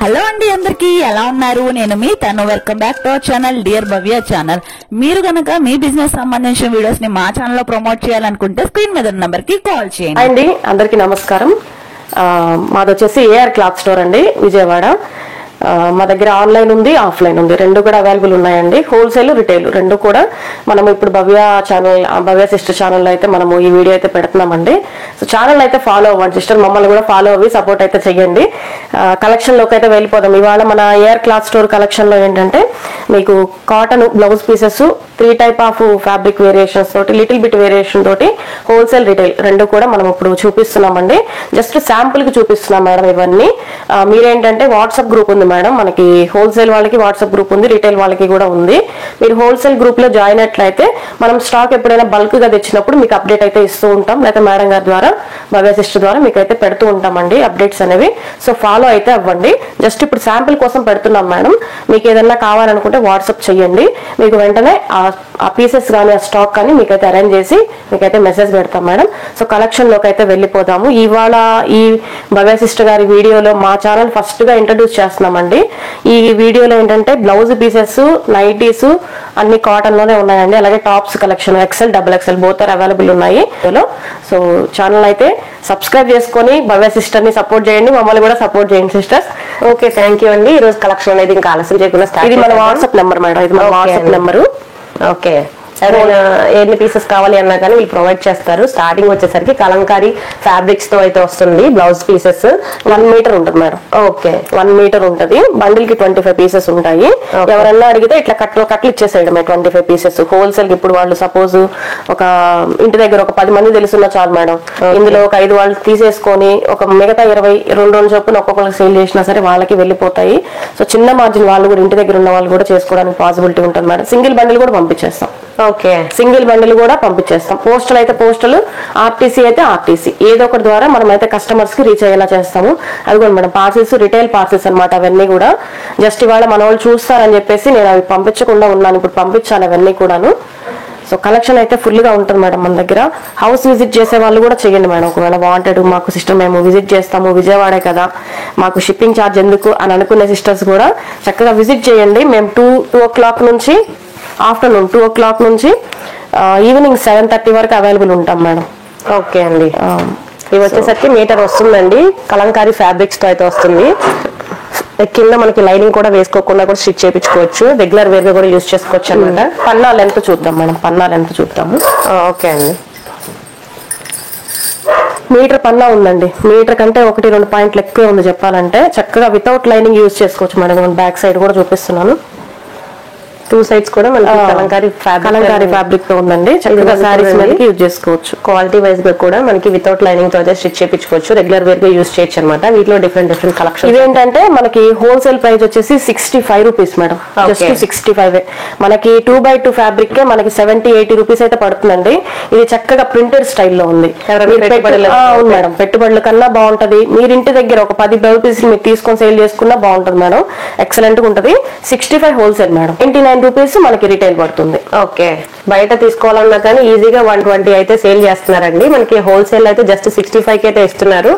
Hello అండి, అందరికి ఎలా ఉన్నారు? నేను మీ తను. Welcome back to our channel dear Bhavya channel. మీరు గనక మీ బిజినెస్ సంబంధించిన వీడియోస్ ని మా ఛానల్ లో ప్రమోట్ చేయాలనుకుంటే స్క్రీన్ మీద నంబర్ కి కాల్ చేయండి. అండి అందరికి నమస్కారం. మాది వచ్చేసి ఏఆర్ క్లాత్ స్టోర్ అండి, విజయవాడ. మా దగ్గర ఆన్లైన్ ఉంది, ఆఫ్లైన్ ఉంది, రెండు కూడా అవైలబుల్ ఉన్నాయండి. హోల్సేల్, రిటైల్ రెండు కూడా. మనం ఇప్పుడు భవ్య ఛానల్, భవ్య సిస్టర్ ఛానల్ అయితే మనము ఈ వీడియో అయితే పెడుతున్నామండి. సో ఛానల్ అయితే ఫాలో అవ్వండి సిస్టర్, మమ్మల్ని కూడా ఫాలో అవ్వి సపోర్ట్ అయితే చెయ్యండి. కలెక్షన్ లోకి అయితే వెళ్ళిపోదాం. ఇవాళ మన ఏఆర్ క్లాత్ స్టోర్ కలెక్షన్ లో ఏంటంటే మీకు cotton blouse pieces 3 type of fabric variations తోటి, లిటిల్ బిట్ వేరియేషన్ తోటి హోల్సేల్, రిటైల్ రెండు కూడా మనం ఇప్పుడు చూపిస్తున్నామండి. జస్ట్ శాంపుల్ కి చూపిస్తున్నాం మేడం ఇవన్నీ. మీరేంటంటే వాట్సాప్ గ్రూప్ ఉంది మేడం మనకి, హోల్సేల్ వాళ్ళకి వాట్సాప్ గ్రూప్ ఉంది, రిటైల్ వాళ్ళకి కూడా ఉంది. మీరు హోల్సేల్ గ్రూప్ లో జాయిన్ అయినట్లయితే మనం స్టాక్ ఎప్పుడైనా బల్క్ గా తెచ్చినప్పుడు మీకు అప్డేట్ అయితే ఇస్తూ ఉంటాం, లేకపోతే మేడం గారి ద్వారా, భవ్య సిస్టర్ ద్వారా మీకు అయితే పెడుతూ ఉంటామండి అప్డేట్స్ అనేవి. సో ఫాలో అయితే అవ్వండి. జస్ట్ ఇప్పుడు శాంపుల్ కోసం పెడుతున్నాం మేడం. మీకు ఏదన్నా కావాలనుకుంటే వాట్సాప్ చెయ్యండి, మీకు వెంటనే ఆ పీసెస్ కానీ ఆ స్టాక్ కానీ మీకైతే అరేంజ్ చేసి మీకైతే మెసేజ్ పెడతాం మేడం. సో కలెక్షన్ లోకి అయితే వెళ్ళిపోదాము. ఇవాళ ఈ భవ్య సిస్టర్ గారి వీడియోలో మా ఛానల్ ఫస్ట్ గా ఇంట్రడ్యూస్ చేస్తున్నామండి. ఈ వీడియోలో ఏంటంటే బ్లౌజ్ పీసెస్, నైటీస్ అన్ని కాటన్ లోనే ఉన్నాయండి. అలాగే tops collection XL, XXL both are available ఉన్నాయి. సో ఛానల్ అయితే సబ్స్క్రైబ్ చేసుకొని భవ్య సిస్టర్ ని సపోర్ట్ చేయండి, మమ్మల్ని కూడా సపోర్ట్ చేయండి సిస్టర్స్. ఓకే, థ్యాంక్ యూ అండి. ఈ రోజు కలెక్షన్ అనేది ఇంకా ఆలస్యం చేయకుండా ఇది మన వాట్సాప్ నెంబర్ మేడం, ఇది మన వాట్సాప్ నెంబరు. ఓకే, ఎవరైనా ఎన్ని పీసెస్ కావాలి అన్నా కానీ వీళ్ళు ప్రొవైడ్ చేస్తారు. స్టార్టింగ్ వచ్చేసరికి కలంకారీ ఫ్యాబ్రిక్స్ తో అయితే వస్తుంది. బ్లౌజ్ పీసెస్ 1 మీటర్ ఉంటుంది మేడం. ఓకే, 1 మీటర్ ఉంటుంది. బండిల్ కి 25 పీసెస్ ఉంటాయి. ఎవరన్నా అడిగితే ఇట్లా కట్లు ఇచ్చేసేయడమే 25 పీసెస్. హోల్సేల్ కి ఇప్పుడు వాళ్ళు సపోజ్ ఒక ఇంటి దగ్గర ఒక 10 మంది తెలుసున్న చాలు మేడం, ఇందులో ఒక 5 వాళ్ళు తీసేసుకొని ఒక మిగతా 20 2 చొప్పున ఒక్కొక్కరికి సేల్ చేసినా సరే వాళ్ళకి వెళ్ళిపోతాయి. సో చిన్న మార్జిన్ వాళ్ళు కూడా, ఇంటి దగ్గర ఉన్న వాళ్ళు కూడా చేసుకోవడానికి పాసిబిలిటీ ఉంటుంది మేడం. సింగిల్ బండిల్ కూడా పంపించేస్తాం. ఓకే, సింగిల్ బండిల్ కూడా పంపించేస్తాం. పోస్టల్ అయితే పోస్టల్, ఆర్టీసీ అయితే ఆర్టీసీ, ఏదో ఒకటి ద్వారా మనం అయితే కస్టమర్స్ కి రీచ్ అయ్యేలా చేస్తాము. అది కూడా మేడం పార్సిల్స్, రిటైల్ పార్సిల్స్ అనమాట అవన్నీ కూడా. జస్ట్ ఇవాళ మన వాళ్ళు చూస్తారని చెప్పేసి నేను అవి పంపించకుండా ఉన్నాను, ఇప్పుడు పంపించాను అవన్నీ కూడాను. సో కలెక్షన్ అయితే ఫుల్ గా ఉంటుంది మేడం మన దగ్గర. హౌస్ విజిట్ చేసే వాళ్ళు కూడా చేయండి మేడం. ఒకవేళ వాంటెడ్ మాకు సిస్టర్ మేము విజిట్ చేస్తాము, విజయవాడే కదా మాకు షిప్పింగ్ ఛార్జ్ ఎందుకు అని అనుకునే సిస్టర్స్ కూడా చక్కగా విజిట్ చేయండి. మేము 2 o'clock నుంచి ఆఫ్టర్నూన్ 2 o'clock నుంచి ఈవినింగ్ 7:30 వరకు అవైలబుల్ ఉంటాం మేడం. ఓకే అండి. ఇవి వచ్చేసరికి మీటర్ వస్తుందండి. కలంకారీ ఫ్యాబ్రిక్స్ తో అయితే వస్తుంది. కింద మనకి లైనింగ్ కూడా వేసుకోకుండా కూడా స్టిచ్ చేయించుకోవచ్చు, రెగ్యులర్ వేర్ గా కూడా యూజ్ చేసుకోవచ్చు అనమాట. పన్నా లెంత్ చూద్దాం మేడం, పన్నా లెంత్ చూద్దాము. ఓకే అండి. మీటర్ పన్నా ఉందండి. మీటర్ కంటే 1-2 పాయింట్లు ఎక్కువ ఉంది చెప్పాలంటే. చక్కగా వితౌట్ లైనింగ్ యూజ్ చేసుకోవచ్చు మేడం. బ్యాక్ సైడ్ కూడా చూపిస్తున్నాను. 2 sides కూడా మనకి కలంకారీ ఫ్యాబ్రిక్ తో ఉందండి. చక్కగా సారీస్ మీదకి యూజ్ చేసుకోవచ్చు. క్వాలిటీ వైజ్ గా కూడా మనకి వితౌట్ లైనింగ్ తో అయితే స్టిచ్ చేయించుకోవచ్చు, రెగ్యులర్ వేర్ గా యూజ్ చేయొచ్చు అనమాట. వీటిలో డిఫరెంట్ కలెక్షన్. ఇవేంటంటే మనకి హోల్సేల్ ప్రైస్ వచ్చేసి 65 రూపీస్ మేడం. జస్ట్ 65. మనకి 2x2 ఫ్యాబ్రిక్ కే మనకి 70-80 రూపీస్ అయితే పడుతుందండి. ఇది చక్కగా ప్రింటెడ్ స్టైల్లో ఉంది. అవును మేడం, పెట్టుబడుల కన్నా బాగుంటది. మీరు ఇంటి దగ్గర ఒక 10 బ్లౌజ్ పీసులు మీరు తీసుకొని సేల్ చేసుకున్నా బాగుంటది మేడం. ఎక్సలెంట్ గా ఉంటది. 65 హోల్సేల్ మేడం, 29 రూపీస్ మనకి రిటైల్ పడుతుంది. ఓకే, బయట తీసుకోవాలన్నా కానీ ఈజీగా 120 అయితే సేల్ చేస్తున్నారండి. మనకి హోల్సేల్ అయితే జస్ట్ 65 కి అయితే ఇస్తున్నారు.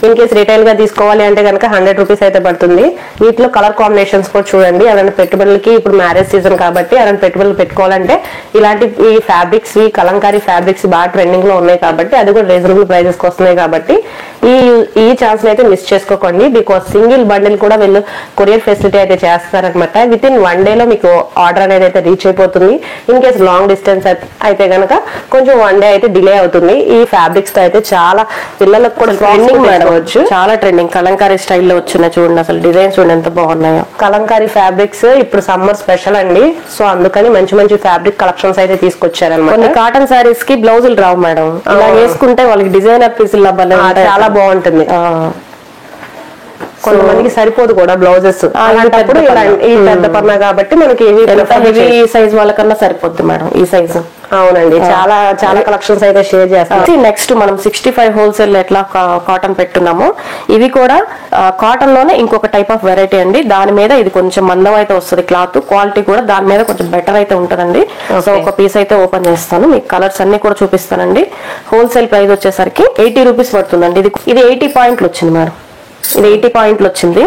ఇన్ కేసు రిటైల్ గా తీసుకోవాలి అంటే కనుక 100 రూపీస్ అయితే పడుతుంది. వీటిలో కలర్ కాంబినేషన్స్ కూడా చూడండి. అలాంటి పెట్టుబడులకి ఇప్పుడు మ్యారేజ్ సీజన్ కాబట్టి అలాంటి పెట్టుబడులు పెట్టుకోవాలంటే ఇలాంటి ఈ ఫ్యాబ్రిక్స్, ఈ కలంకారీ ఫ్యాబ్రిక్స్ బాగా ట్రెండింగ్ లో ఉన్నాయి కాబట్టి, అది కూడా రీజనబుల్ ప్రైజెస్ కి వస్తున్నాయి కాబట్టి ఈ ఛాన్స్ అయితే మిస్ చేసుకోకండి. బికాస్ సింగిల్ బండిల్ కూడా వీళ్ళు కొరియర్ ఫెసిలిటీ అయితే చేస్తారనమాట. విత్ ఇన్ 1 day లో మీకు ఆర్డర్ అనేది అయితే రీచ్ అయిపోతుంది. ఇన్ కేసు లాంగ్ డిస్టెన్స్ అయితే కనుక కొంచెం 1 day అయితే డిలే అవుతుంది. ఈ ఫ్యాబ్రిక్స్ తో అయితే చాలా పిల్లలకు కూడా ట్రెండింగ్ మేడవచ్చు, చాలా ట్రెండింగ్. కలంకారీ స్టైల్లో వచ్చినాయి చూడండి, అసలు డిజైన్స్ చూడండి ఎంత బాగున్నాయో. కలంకారీ ఫ్యాబ్రిక్స్ ఇప్పుడు సమ్మర్ స్పెషల్ అండి. సో అందుకని మంచి మంచి ఫ్యాబ్రిక్ కలెక్షన్స్ అయితే తీసుకొచ్చారనమాట. కొన్ని కాటన్ సారీస్ కి బ్లౌజులు రావు మేడం, ఇలా వేసుకుంటే వాళ్ళకి డిజైనర్ పీసులు చాలా బాగుంటుంది. కొంతమందికి సరిపోదు కూడా బ్లౌజెస్. అలాంటప్పుడు ఈ పెద్ద పన్నా కాబట్టి మనకి హెవీ సైజ్ వాళ్ళకన్నా సరిపోద్ది మేడం ఈ సైజు. అవునండి, చాలా చాలా కలెక్షన్స్ అయితే షేర్ చేస్తాం. నెక్స్ట్ మనం 65 హోల్సేల్ ఎట్లా కాటన్ పెట్టున్నామో ఇవి కూడా కాటన్ లోనే ఇంకొక టైప్ ఆఫ్ వెరైటీ అండి. దాని మీద ఇది కొంచెం మందం అయితే వస్తుంది, క్లాత్ క్వాలిటీ కూడా దాని మీద కొంచెం బెటర్ అయితే ఉంటదండి. సో ఒక పీస్ అయితే ఓపెన్ చేస్తాను, మీకు కలర్స్ అన్ని కూడా చూపిస్తానండి. హోల్సేల్ ప్రైస్ వచ్చేసరికి 80 రూపీస్ పడుతుందండి. ఇది 80 పాయింట్లు వచ్చింది మేడం, ఇది 80 పాయింట్లు వచ్చింది.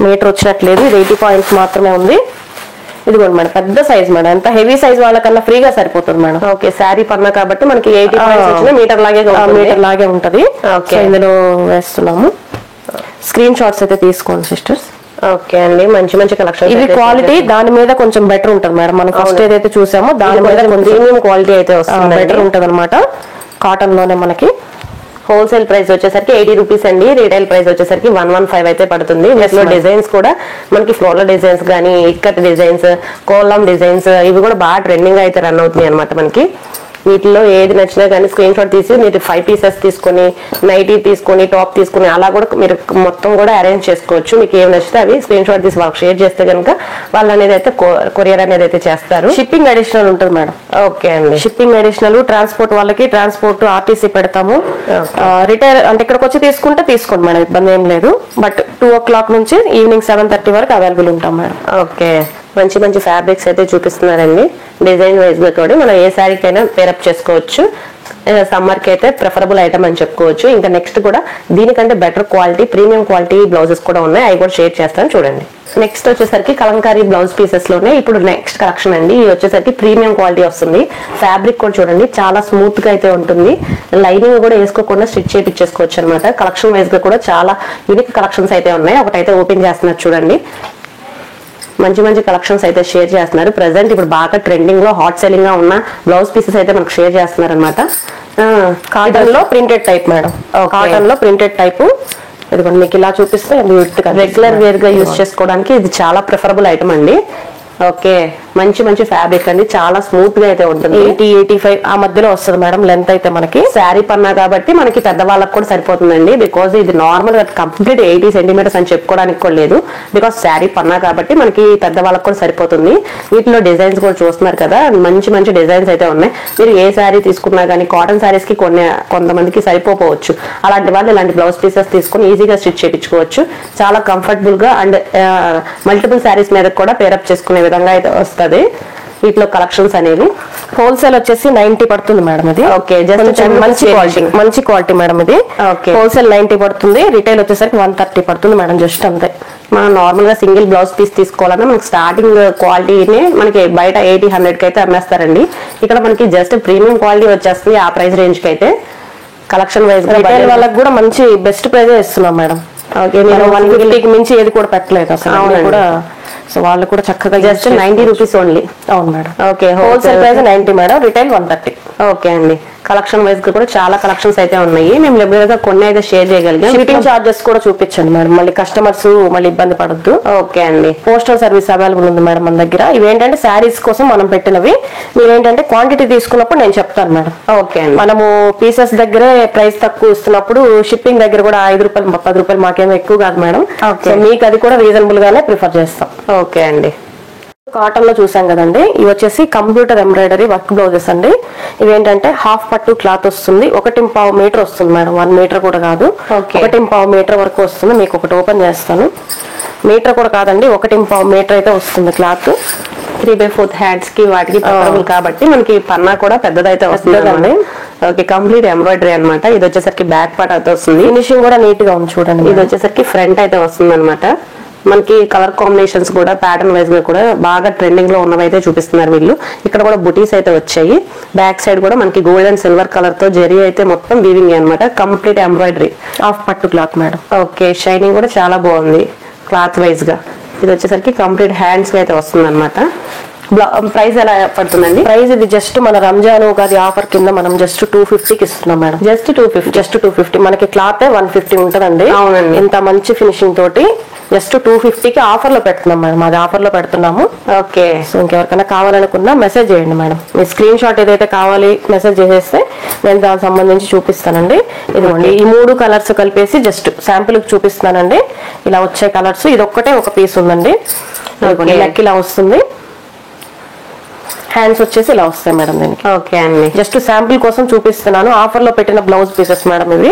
మీటర్ వచ్చినట్లేదు, ఇది 80 పాయింట్స్ మాత్రమే ఉంది. ఇదిగోండి మేడం, పెద్ద సైజ్ మేడం, ఎంత హెవీ సైజ్ వాళ్ళకన్నా ఫ్రీగా సరిపోతుంది మేడం. ఓకే, శారీ పన్నా కాబట్టి మనకి 80 పాయింట్స్ వచ్చిన మీటర్ లాగే ఉంటది. ఇందులో వేస్తున్నాము. స్క్రీన్ షాట్స్ అయితే తీసుకోండి సిస్టర్స్. ఓకే అండి, మంచి మంచి కలెక్షన్. ఇది క్వాలిటీ దాని మీద కొంచెం బెటర్ ఉంటుంది మేడం. మనం ఫస్ట్ ఏదైతే చూసామో దాని మీద కొంచెం ప్రీమియం క్వాలిటీ అయితే వస్తుంది, బెటర్ ఉంటుంది అనమాట. కాటన్ లోనే మనకి హోల్సేల్ ప్రైస్ వచ్చేసరికి 80 రూపీస్ అండి. రీటైల్ ప్రైస్ వచ్చేసరికి 115 అయితే పడుతుంది. వీటిలో డిజైన్స్ కూడా మనకి ఫ్లోరల్ డిజైన్స్ కానీ, ఇక్కత్ డిజైన్స్, కోలం డిజైన్స్ ఇవి కూడా బాగా ట్రెండింగ్ అయితే రన్ అవుతున్నాయి అనమాట మనకి. వీటిలో ఏది నచ్చినా కానీ స్క్రీన్ షాట్ తీసి మీరు 5 పీసెస్ తీసుకొని, నైటీ తీసుకొని, టాప్ తీసుకొని అలా కూడా మీరు మొత్తం కూడా అరేంజ్ చేసుకోవచ్చు. మీకు ఏమి నచ్చితే అవి స్క్రీన్ షాట్ తీసి వాళ్ళకి షేర్ చేస్తే కనుక వాళ్ళు అనేది అయితే కొరియర్ అనేది అయితే చేస్తారు. షిప్పింగ్ అడిషనల్ ఉంటుంది మేడం. ఓకే అండి, షిప్పింగ్ అడిషనల్. ట్రాన్స్పోర్ట్ వాళ్ళకి ట్రాన్స్పోర్ట్ ఆర్టీసీ పెడతాము. రిటైర్ అంటే ఇక్కడికి వచ్చి తీసుకుంటే తీసుకోండి మేడం, ఇబ్బంది ఏం లేదు. బట్ 2 o'clock నుంచి ఈవినింగ్ 7:30 వరకు అవైలబుల్ ఉంటాం మేడం. ఓకే, మంచి మంచి ఫ్యాబ్రిక్స్ అయితే చూపిస్తున్నారండి. డిజైన్ వైజ్ గా కూడా మనం ఏ శారీకైనా పేరప్ చేసుకోవచ్చు. సమ్మర్ కి అయితే ప్రిఫరబుల్ ఐటమ్ అని చెప్పుకోవచ్చు. ఇంకా నెక్స్ట్ కూడా దీనికంటే better quality, premium quality blouses కూడా ఉన్నాయి, అవి కూడా షేర్ చేస్తాను చూడండి. నెక్స్ట్ వచ్చేసరికి కలంకారీ బ్లౌజ్ పీసెస్ లోనే ఇప్పుడు నెక్స్ట్ కలెక్షన్ అండి. ఇది వచ్చేసరికి ప్రీమియం క్వాలిటీ వస్తుంది. ఫ్యాబ్రిక్ కూడా చూడండి చాలా స్మూత్ గా అయితే ఉంటుంది. లైనింగ్ కూడా వేసుకోకుండా స్టిచ్ చేయించేసుకోవచ్చు అనమాట. కలెక్షన్ వైజ్ గా కూడా చాలా యూనిక్ కలెక్షన్స్ అయితే ఉన్నాయి. ఒకటైతే ఓపెన్ చేస్తున్నారు చూడండి. మంచి మంచి కలెక్షన్స్ అయితే షేర్ చేస్తున్నారు. ప్రెసెంట్ ఇప్పుడు బాగా ట్రెండింగ్ లో హాట్ సెల్లింగ్ గా ఉన్న బ్లౌజ్ పీసెస్ అయితే మనకు షేర్ చేస్తున్నారు అనమాట. కాటన్ లో ప్రింటెడ్ టైప్ మేడం, కాటన్ లో ప్రింటెడ్ టైప్. ఇదిగోండి మీకు ఇలా చూపిస్తే రెగ్యులర్ వేర్ గా యూజ్ చేసుకోవడానికి ఇది చాలా ప్రిఫరబుల్ ఐటమ్ అండి. ఓకే, మంచి మంచి ఫ్యాబ్రిక్ అండి, చాలా స్మూత్ గా అయితే ఉంటుంది. 80-85 ఆ మధ్యలో వస్తుంది మేడం లెంత్ అయితే మనకి. శారీ పన్నా కాబట్టి మనకి పెద్దవాళ్ళకి కూడా సరిపోతుందండి. బికాజ్ ఇది నార్మల్ గా కంప్లీట్ 80 సెంటీమీటర్స్ అని చెప్పుకోవడానికి కూడా లేదు. బికాస్ శారీ పన్నా కాబట్టి మనకి పెద్దవాళ్ళకి కూడా సరిపోతుంది. వీటిలో డిజైన్స్ కూడా చూస్తున్నారు కదా, మంచి మంచి డిజైన్స్ అయితే ఉన్నాయి. మీరు ఏ శారీ తీసుకున్నా కానీ కాటన్ శారీస్ కి కొంతమందికి సరిపోవచ్చు. అలాంటి వాళ్ళు ఇలాంటి బ్లౌజ్ పీసెస్ తీసుకుని ఈజీగా స్టిచ్ చేయించుకోవచ్చు. చాలా కంఫర్టబుల్ గా అండ్ మల్టిపుల్ శారీస్ మీద కూడా పేరప్ చేసుకునే విధంగా అయితే వస్తుంది. వీటిలో కలెక్షన్స్ అనేవి హోల్సేల్ వచ్చేసి 90 పడుతుంది మేడం. ఇది ఓకే, మంచి క్వాలిటీ మేడం. ఇది హోల్సేల్ 90 పడుతుంది, రిటైల్ వచ్చేసరికి 130 పడుతుంది మేడం, జస్ట్ అంతే. మనం నార్మల్ గా సింగిల్ బ్లౌజ్ పీస్ తీసుకోవాలన్నా మనకి స్టార్టింగ్ క్వాలిటీనే మనకి బయట 80-100 కి అయితే అమ్మేస్తారండి. ఇక్కడ మనకి జస్ట్ ప్రీమియం క్వాలిటీ వచ్చేస్తుంది ఆ ప్రైస్ రేంజ్ కి అయితే. కలెక్షన్ వైజ్ రిటైల్ వాళ్ళకి కూడా మంచి బెస్ట్ ప్రైజ్ ఇస్తున్నాం మేడం. ఓకే, నేను 150కి మించి ఏది కూడా పెట్టలేదు అసలు కూడా. సో వాళ్ళు కూడా చక్కగా జస్ట్ 90 రూపీస్ ఓన్లీ. అవును madam. Okay, wholesale price 90 madam, retail 130. Okay అండి, కలెక్షన్ వైజ్ కూడా చాలా కలెక్షన్స్ అయితే ఉన్నాయి. మేము రెగ్యులర్ గా కొన్ని అయితే షేర్ చేయగలిగాం. షిప్పింగ్ చార్జెస్ కూడా చూపించండి మేడం, మళ్ళీ కస్టమర్స్ మళ్ళీ ఇబ్బంది పడద్దు. ఓకే అండి, పోస్టల్ సర్వీస్ అవైలబుల్ ఉంది మేడం మన దగ్గర. ఇవేంటంటే శారీస్ కోసం మనం పెట్టినవి. మీరేంటంటే క్వాంటిటీ తీసుకున్నప్పుడు నేను చెప్తాను మేడం. ఓకే అండి, మనము పీసెస్ దగ్గరే ప్రైస్ తక్కువ ఇస్తున్నప్పుడు షిప్పింగ్ దగ్గర కూడా 5 రూపాయలు 10 రూపాయలు మాకేమో ఎక్కువ కాదు మేడం. సో మీకు అది కూడా రీజనబుల్ గానే ప్రిఫర్ చేస్తాం. ఓకే అండి, కాటన్ లో చూసాం కదండి. ఇవి వచ్చేసి కంప్యూటర్ ఎంబ్రాయిడరీ వర్క్ బ్లౌజెస్ అండి. ఇవేంటంటే హాఫ్ పట్టు క్లాత్ వస్తుంది, 1.5 మీటర్ వస్తుంది మేడం, 1 మీటర్ కూడా కాదు, 1.5 మీటర్ వరకు వస్తుంది. మీకు ఒకటి ఓపెన్ చేస్తాను. మీటర్ కూడా కాదండి, 1.5 మీటర్ అయితే వస్తుంది క్లాత్. 3/4 హ్యాండ్స్ కి వాటికి ప్రిఫరబుల్ కాబట్టి మనకి పన్నా కూడా పెద్దదైతే వస్తుందండి. ఓకే, కంప్లీట్ ఎంబ్రాయిడరీ అనమాట. ఇది వచ్చేసరికి బ్యాక్ పార్ట్ అయితే వస్తుంది. ఫినిషింగ్ కూడా నీట్ గా ఉంది చూడండి. ఇది వచ్చేసరికి ఫ్రంట్ అయితే వస్తుంది అనమాట. మనకి కలర్ కాంబినేషన్స్ కూడా ప్యాటర్న్ వైజ్ గా కూడా బాగా ట్రెండింగ్ లో ఉన్నవైతే చూపిస్తున్నారు వీళ్ళు. ఇక్కడ కూడా బుటీస్ అయితే వచ్చాయి. బ్యాక్ సైడ్ కూడా మనకి గోల్డ్ అండ్ సిల్వర్ కలర్ తో జరీ అయితే మొత్తం వీవింగ్ అనమాట. కంప్లీట్ ఎంబ్రాయిడరీ, హాఫ్ పట్టు క్లాత్ మేడం. ఓకే, షైనింగ్ కూడా చాలా బాగుంది క్లాత్ వైజ్ గా. ఇది వచ్చేసరికి కంప్లీట్ హ్యాండ్స్ అయితే వస్తుంది అనమాట. ప్రైస్ ఎలా పడుతుందండి? ప్రైస్ ఇది జస్ట్ మన రంజాన్ ఉగాది ఆఫర్ కింద మనం జస్ట్ 250కి ఇస్తున్నాం మేడం. జస్ట్ 250. మనకి క్లాత్ 150 ఉంటదండి. అవునండి, ఇంత మంచి ఫినిషింగ్ తోటి జస్ట్ 250కి ఆఫర్ లో పెడుతున్నాం మేడం. అది ఆఫర్ లో పెడుతున్నాము. ఓకే, సో ఇంకెవరికైనా కావాలనుకున్నా మెసేజ్ చేయండి మేడం. మీ స్క్రీన్ షాట్ ఏదైతే కావాలి మెసేజ్ చేసేస్తే నేను దానికి సంబంధించి చూపిస్తానండి. ఇదిగోండి, ఈ 3 కలర్స్ కలిపేసి జస్ట్ శాంపుల్ కి చూపిస్తానండి. ఇలా వచ్చే కలర్స్. ఇది ఒక్కటే ఒక పీస్ ఉందండి. నెక్ ఇలా వస్తుంది. హ్యాండ్స్ వచ్చేసి ఇలా వస్తాయి మేడం దీనికి. ఓకే అండి. జస్ట్ శాంపిల్ కోసం చూపిస్తున్నాను. ఆఫర్ లో పెట్టిన బ్లౌజ్ పీసెస్ మేడం ఇవి.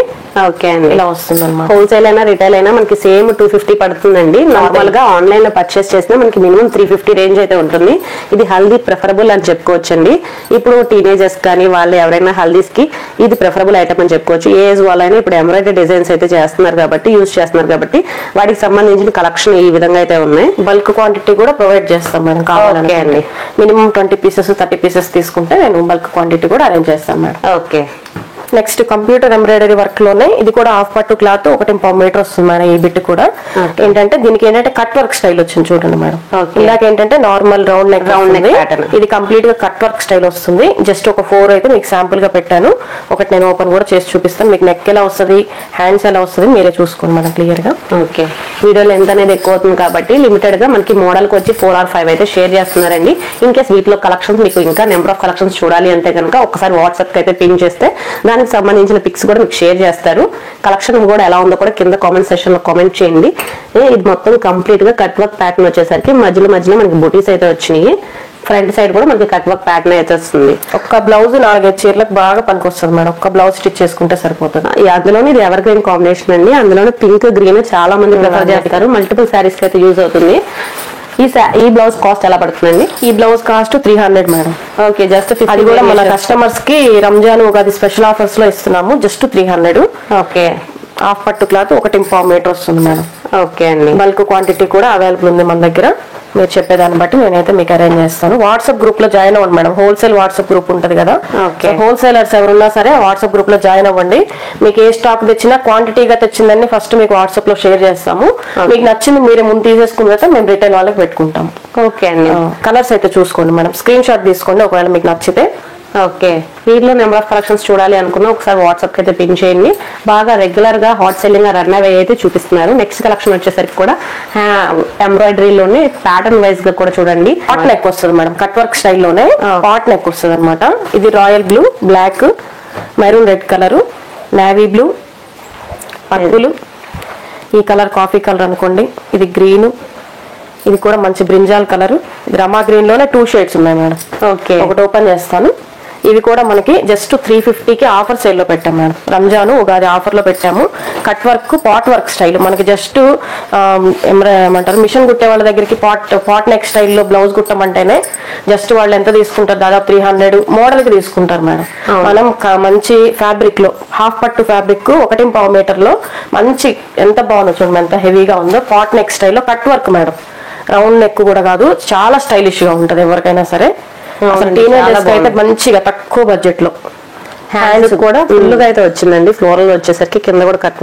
ఓకే అండి. ఇలా వస్తుంది అనమాట. హోల్సేల్ అయినా రిటైల్ అయినా మనకి సేమ్ 250 పడుతుందండి. నార్మల్ గా ఆన్లైన్ లో పర్చేస్ చేసినా మనకి మినిమం 350 రేంజ్ అయితే ఉంటుంది. ఇది హల్దీ ప్రిఫరబుల్ అని చెప్పుకోవచ్చండి. ఇప్పుడు టీనేజర్స్ కానీ వాళ్ళు ఎవరైనా హల్దీస్ కి ఇది ప్రిఫరబుల్ ఐటమ్ అని చెప్పుకోవచ్చు. ఏ ఏజ్ వాళ్ళైనా ఇప్పుడు ఎంబ్రాయిడరీ డిజైన్స్ అయితే చేస్తున్నారు కాబట్టి యూజ్ చేస్తున్నారు కాబట్టి వాటికి సంబంధించిన కలెక్షన్ ఈ విధంగా అయితే ఉన్నాయి. బల్క్ క్వాంటిటీ కూడా ప్రొవైడ్ చేస్తాం మేడం కావాలంటే అండి. మినిమం 20 పీసెస్ 30 పీసెస్ తీసుకుంటే నేను బల్క్ క్వాంటిటీ కూడా అరేంజ్ చేస్తాను madam. Okay. Next computer embroidery work లోనే ఇది కూడా హాఫ్ పట్టు క్లాత్ 1.5 మీటర్ వస్తుంది మేడం. ఈ బిట్ కూడా ఏంటంటే దీనికి ఏంటంటే కట్ వర్క్ స్టైల్ వచ్చింది చూడండి మేడం. ఇందాక ఏంటంటే నార్మల్ రౌండ్ నెక్ ప్యాటర్న్, ఇది కంప్లీట్ గా కట్ వర్క్ స్టైల్ వస్తుంది. జస్ట్ ఒక 4 అయితే మీకు శాంపుల్ గా పెట్టాను. ఒకటి నేను ఓపెన్ కూడా చేసి చూపిస్తాను. మీకు నెక్ ఎలా వస్తుంది, హ్యాండ్స్ ఎలా వస్తుంది మీరే చూసుకోండి మేడం క్లియర్ గా. ఓకే. వీడియో లెంత్ అనేది ఎక్కువ అవుతుంది కాబట్టి లిమిటెడ్ గా మనకి మోడల్ కి వచ్చి 4 or 5 అయితే షేర్ చేస్తున్నారండి. ఇన్ కేస్ వీటిలో కలెక్షన్స్ మీకు ఇంకా నెంబర్ ఆఫ్ కలెక్షన్స్ చూడాలి అంటే కనుక ఒకసారి వాట్సాప్ కి అయితే పింక్ చేస్తే దానికి సంబంధించిన పిక్స్ కూడా మీకు షేర్ చేస్తారు. కలెక్షన్ కూడా ఎలా ఉందో కూడా కింద కామెంట్ సెక్షన్ లో కామెంట్ చేయండి. ఇది మొత్తం కంప్లీట్ గా కట్ వర్క్ ప్యాటర్న్ వచ్చేసరికి మధ్యలో మనకి బూటీస్ అయితే వచ్చినాయి. ఫ్రంట్ సైడ్ కూడా మనకి కట్ వర్క్ ప్యాటర్న్ అయితే వస్తుంది. ఒక్క బ్లౌజ్ 4-5 చీరలకు బాగా పనికొస్తుంది మేడం. ఒక్క బ్లౌజ్ స్టిచ్ చేసుకుంటే సరిపోతుంది. అందులోనే ఇది ఎవర్ గ్రీన్ కాంబినేషన్ అండి. అందులోనే పింక్ గ్రీన్ చాలా మంది ప్రిఫర్ చేస్తారు. మల్టిపుల్ శారీస్ అయితే యూజ్ అవుతుంది. ఈ బ్లౌజ్ కాస్ట్ ఎలా పడుతుందండి? ఈ blouse cost 300 madam. Okay. Just అది కూడా మన కస్టమర్స్ కి రంజాన్ ఉగాది స్పెషల్ ఆఫర్స్ లో ఇస్తున్నాము. జస్ట్ 300. ఓకే. హాఫ్ పట్టు క్లాత్ 1.5 మీటర్ వస్తుంది మేడం. ఓకే అండి. బల్క్ క్వాంటిటీ కూడా అవైలబుల్ ఉంది మన దగ్గర. మీరు చెప్పేదాన్ని బట్టి నేనైతే మీకు అరేంజ్ చేస్తాను. వాట్సాప్ గ్రూప్ లో జాయిన్ అవ్వండి మేడం. హోల్సేల్ వాట్సాప్ గ్రూప్ ఉంటది కదా. హోల్సేలర్స్ ఎవరున్నా సరే వాట్సాప్ గ్రూప్ లో జాయిన్ అవ్వండి. మీకు ఏ స్టాక్ తెచ్చినా క్వాంటిటీగా తెచ్చిందని ఫస్ట్ మీకు వాట్సాప్ లో షేర్ చేస్తాము. మీకు నచ్చింది మీరే ముందు తీసేసుకున్న తర్వాత మేము రిటైల్ వాళ్ళకి పెట్టుకుంటాం. ఓకే అండి. కలర్స్ అయితే చూసుకోండి మేడం. స్క్రీన్ షాట్ తీసుకోండి ఒకవేళ మీకు నచ్చితే. ఓకే. వీటిలో నెంబర్ ఆఫ్ కలెక్షన్స్ చూడాలి అనుకున్నా ఒకసారి వాట్సాప్ కి అయితే పింక్ చేయండి. బాగా రెగ్యులర్ గా హాట్ సెల్లింగ్ గా రన్ అవే అయితే చూపిస్తున్నారు. నెక్స్ట్ కలెక్షన్ వచ్చేసరికి కూడా ఎంబ్రాయిడరీలోనే ప్యాటర్న్ వైజ్ గా కూడా చూడండి. పాట్ నెక్ వస్తుంది మేడం. కట్ వర్క్ స్టైల్లోనే పాట్ నెక్ వస్తుంది అనమాట. ఇది royal blue, black, maroon red colour, navy blue, purple, ఈ కలర్ కాఫీ కలర్ అనుకోండి. ఇది గ్రీన్, ఇది కూడా మంచి బ్రింజాల్ కలర్. ఇది రమా గ్రీన్ లోనే 2 షేడ్స్ ఉన్నాయి మేడం. ఓకే. ఒకటి ఓపెన్ చేస్తాను. ఇవి కూడా మనకి జస్ట్ 350కి ఆఫర్ సేల్ లో పెట్టాం మేడం. రంజాన్ ఉగాది ఆఫర్ లో పెట్టాము. Cut work pot work style మనకి జస్ట్ ఏమంటారు మిషన్ కుట్టే వాళ్ళ దగ్గరికి పాట్ నెక్ స్టైల్లో బ్లౌజ్ కుట్టమంటేనే జస్ట్ వాళ్ళు ఎంత తీసుకుంటారు, దాదాపు 300 మోడల్ కి తీసుకుంటారు మేడం. మనం మంచి ఫ్యాబ్రిక్ లో హాఫ్ పట్టు ఫ్యాబ్రిక్ 1.5 మీటర్ లో మంచి ఎంత బాగుందో చూడండి, ఎంత హెవీగా ఉందో. పాట్ నెక్ స్టైల్లో cut work madam. Round neck కూడా కాదు, చాలా స్టైలిష్ గా ఉంటది ఎవరికైనా సరే. అసలు టీనేజర్స్ అయితే మంచిగా తక్కువ బడ్జెట్ లో. హ్యాండ్స్ కూడా ఫుల్ గా అయితే వచ్చిందండి. ఫ్లోరల్ వచ్చేసరికి కింద కూడా కట్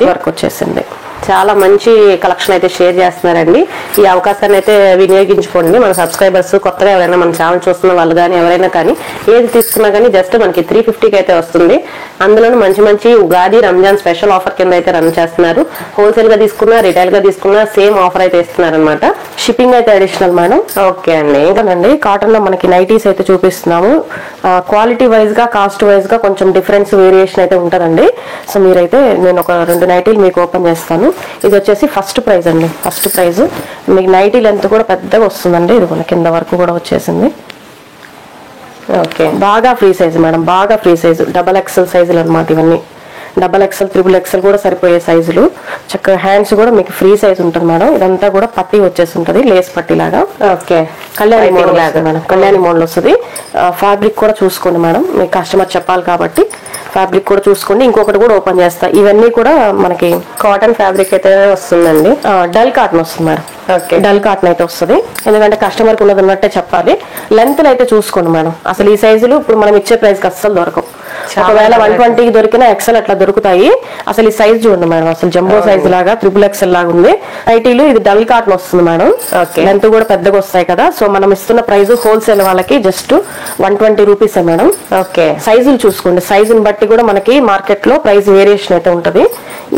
వర్క్ వచ్చేసింది. చాలా మంచి కలెక్షన్ అయితే షేర్ చేస్తున్నారండి. ఈ అవకాశాన్ని అయితే వినియోగించుకోండి. మన సబ్స్క్రైబర్స్ కొత్తగా ఎవరైనా మన ఛానల్ చూస్తున్న వాళ్ళు కానీ ఎవరైనా కానీ ఏది తీసుకున్నా కానీ జస్ట్ మనకి 350కి అయితే వస్తుంది. అందులోనూ మంచి ఉగాది రంజాన్ స్పెషల్ ఆఫర్ కింద అయితే రన్ చేస్తున్నారు. హోల్సేల్ గా తీసుకున్నా రిటైల్ గా తీసుకున్నా సేమ్ ఆఫర్ అయితే ఇస్తున్నారు అనమాట. షిప్పింగ్ అయితే అడిషనల్ మేడం. ఓకే అండి. ఇంకానండి కాటన్ లో మనకి నైటీస్ అయితే చూపిస్తున్నాము. క్వాలిటీ వైజ్ గా కాస్ట్ వైజ్ గా కొంచెం డిఫరెన్స్ వేరియేషన్ అయితే ఉంటదండి. సో మీరైతే నేను ఒక 2 నైటీలు మీకు ఓపెన్ చేస్తాను. ఇది వచ్చేసి ఫస్ట్ ప్రైజ్ అండి. ఫస్ట్ ప్రైజ్ మీకు నైటీ లెంత్ కూడా పెద్దగా వస్తుందండి. ఇది మన కింద వరకు కూడా వచ్చేసింది. ఓకే. బాగా ఫ్రీ సైజ్ మేడం. బాగా ఫ్రీ సైజ్ XXL సైజులు అనమాట ఇవన్నీ. XXL, XXL కూడా సరిపోయే సైజులు. చక్కగా హ్యాండ్స్ కూడా మీకు ఫ్రీ సైజ్ ఉంటుంది మేడం. ఇదంతా కూడా పట్టీ వచ్చేసి ఉంటుంది, లేస్ పట్టీ లాగా. ఓకే. కళ్యాణి మోడల్ లాగా మేడం. కళ్యాణి మోడల్ వస్తుంది. ఫ్యాబ్రిక్ కూడా చూసుకోండి మేడం. మీకు కస్టమర్ చెప్పాలి కాబట్టి ఫ్యాబ్రిక్ కూడా చూసుకోండి. ఇంకొకటి కూడా ఓపెన్ చేస్తా. ఇవన్నీ కూడా మనకి కాటన్ ఫ్యాబ్రిక్ అయితే వస్తుందండి. డల్ కాటన్ వస్తుంది మేడం. ఓకే. డల్ కాటన్ అయితే వస్తుంది. ఎందుకంటే కస్టమర్ కి ఉన్నది ఉన్నట్టే చెప్పాలి. లెంత్ అయితే చూసుకోండి మేడం. అసలు ఈ సైజులు ఇప్పుడు మనం ఇచ్చే ప్రైస్ కి అస్సలు దొరకవు. ఒకవేళ 120కి దొరికినా XL అట్లా దొరుకుతాయి. అసలు ఈ సైజ్ చూడండి మేడం. అసలు జంబో సైజ్ లాగా XXL లాగా ఉంది. నైటీలు ఇది డల్ కాటన్ వస్తుంది మేడం. లెంత్ కూడా పెద్దగా వస్తాయి కదా. సో మనం ఇస్తున్న ప్రైస్ హోల్సేల్ వాళ్ళకి జస్ట్ 120 రూపీస్ మేడం. ఓకే. సైజులు చూసుకోండి. సైజుని బట్టి కూడా మనకి మార్కెట్ లో ప్రైస్ వేరియేషన్ అయితే ఉంటది.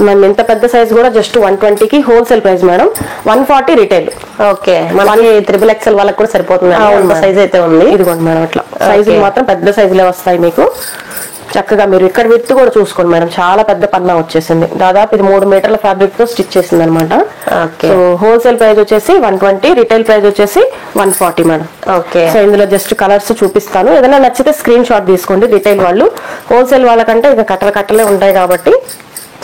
మనం ఇంత పెద్ద సైజ్ కూడా జస్ట్ 120కి wholesale price madam. 140 retail. Okay. మనకి XXL వాళ్ళకి కూడా సరిపోతుంది. సైజ్ అయితే ఉంది. ఇదిగోండి మేడం. అట్లా సైజులు మాత్రం పెద్ద సైజులే వస్తాయి మీకు. చక్కగా మీరు ఇక్కడ విత్ కూడా చూసుకోండి మేడం, చాలా పెద్ద పన్నా వచ్చేసింది. దాదాపు ఇది 3 మీటర్ల ఫ్యాబ్రిక్ తో స్టిచ్ చేసింది అనమాట. ఓకే. సో హోల్సేల్ ప్రైస్ వచ్చేసి 120, రిటైల్ ప్రైస్ వచ్చేసి 140 మేడం. ఓకే. సో ఇందులో జస్ట్ కలర్స్ చూపిస్తాను, ఏదైనా నచ్చితే స్క్రీన్ షాట్ తీసుకోండి. రిటైల్ వాళ్ళు, హోల్సేల్ వాళ్ళకంటే ఇక కట్టలే ఉంటాయి కాబట్టి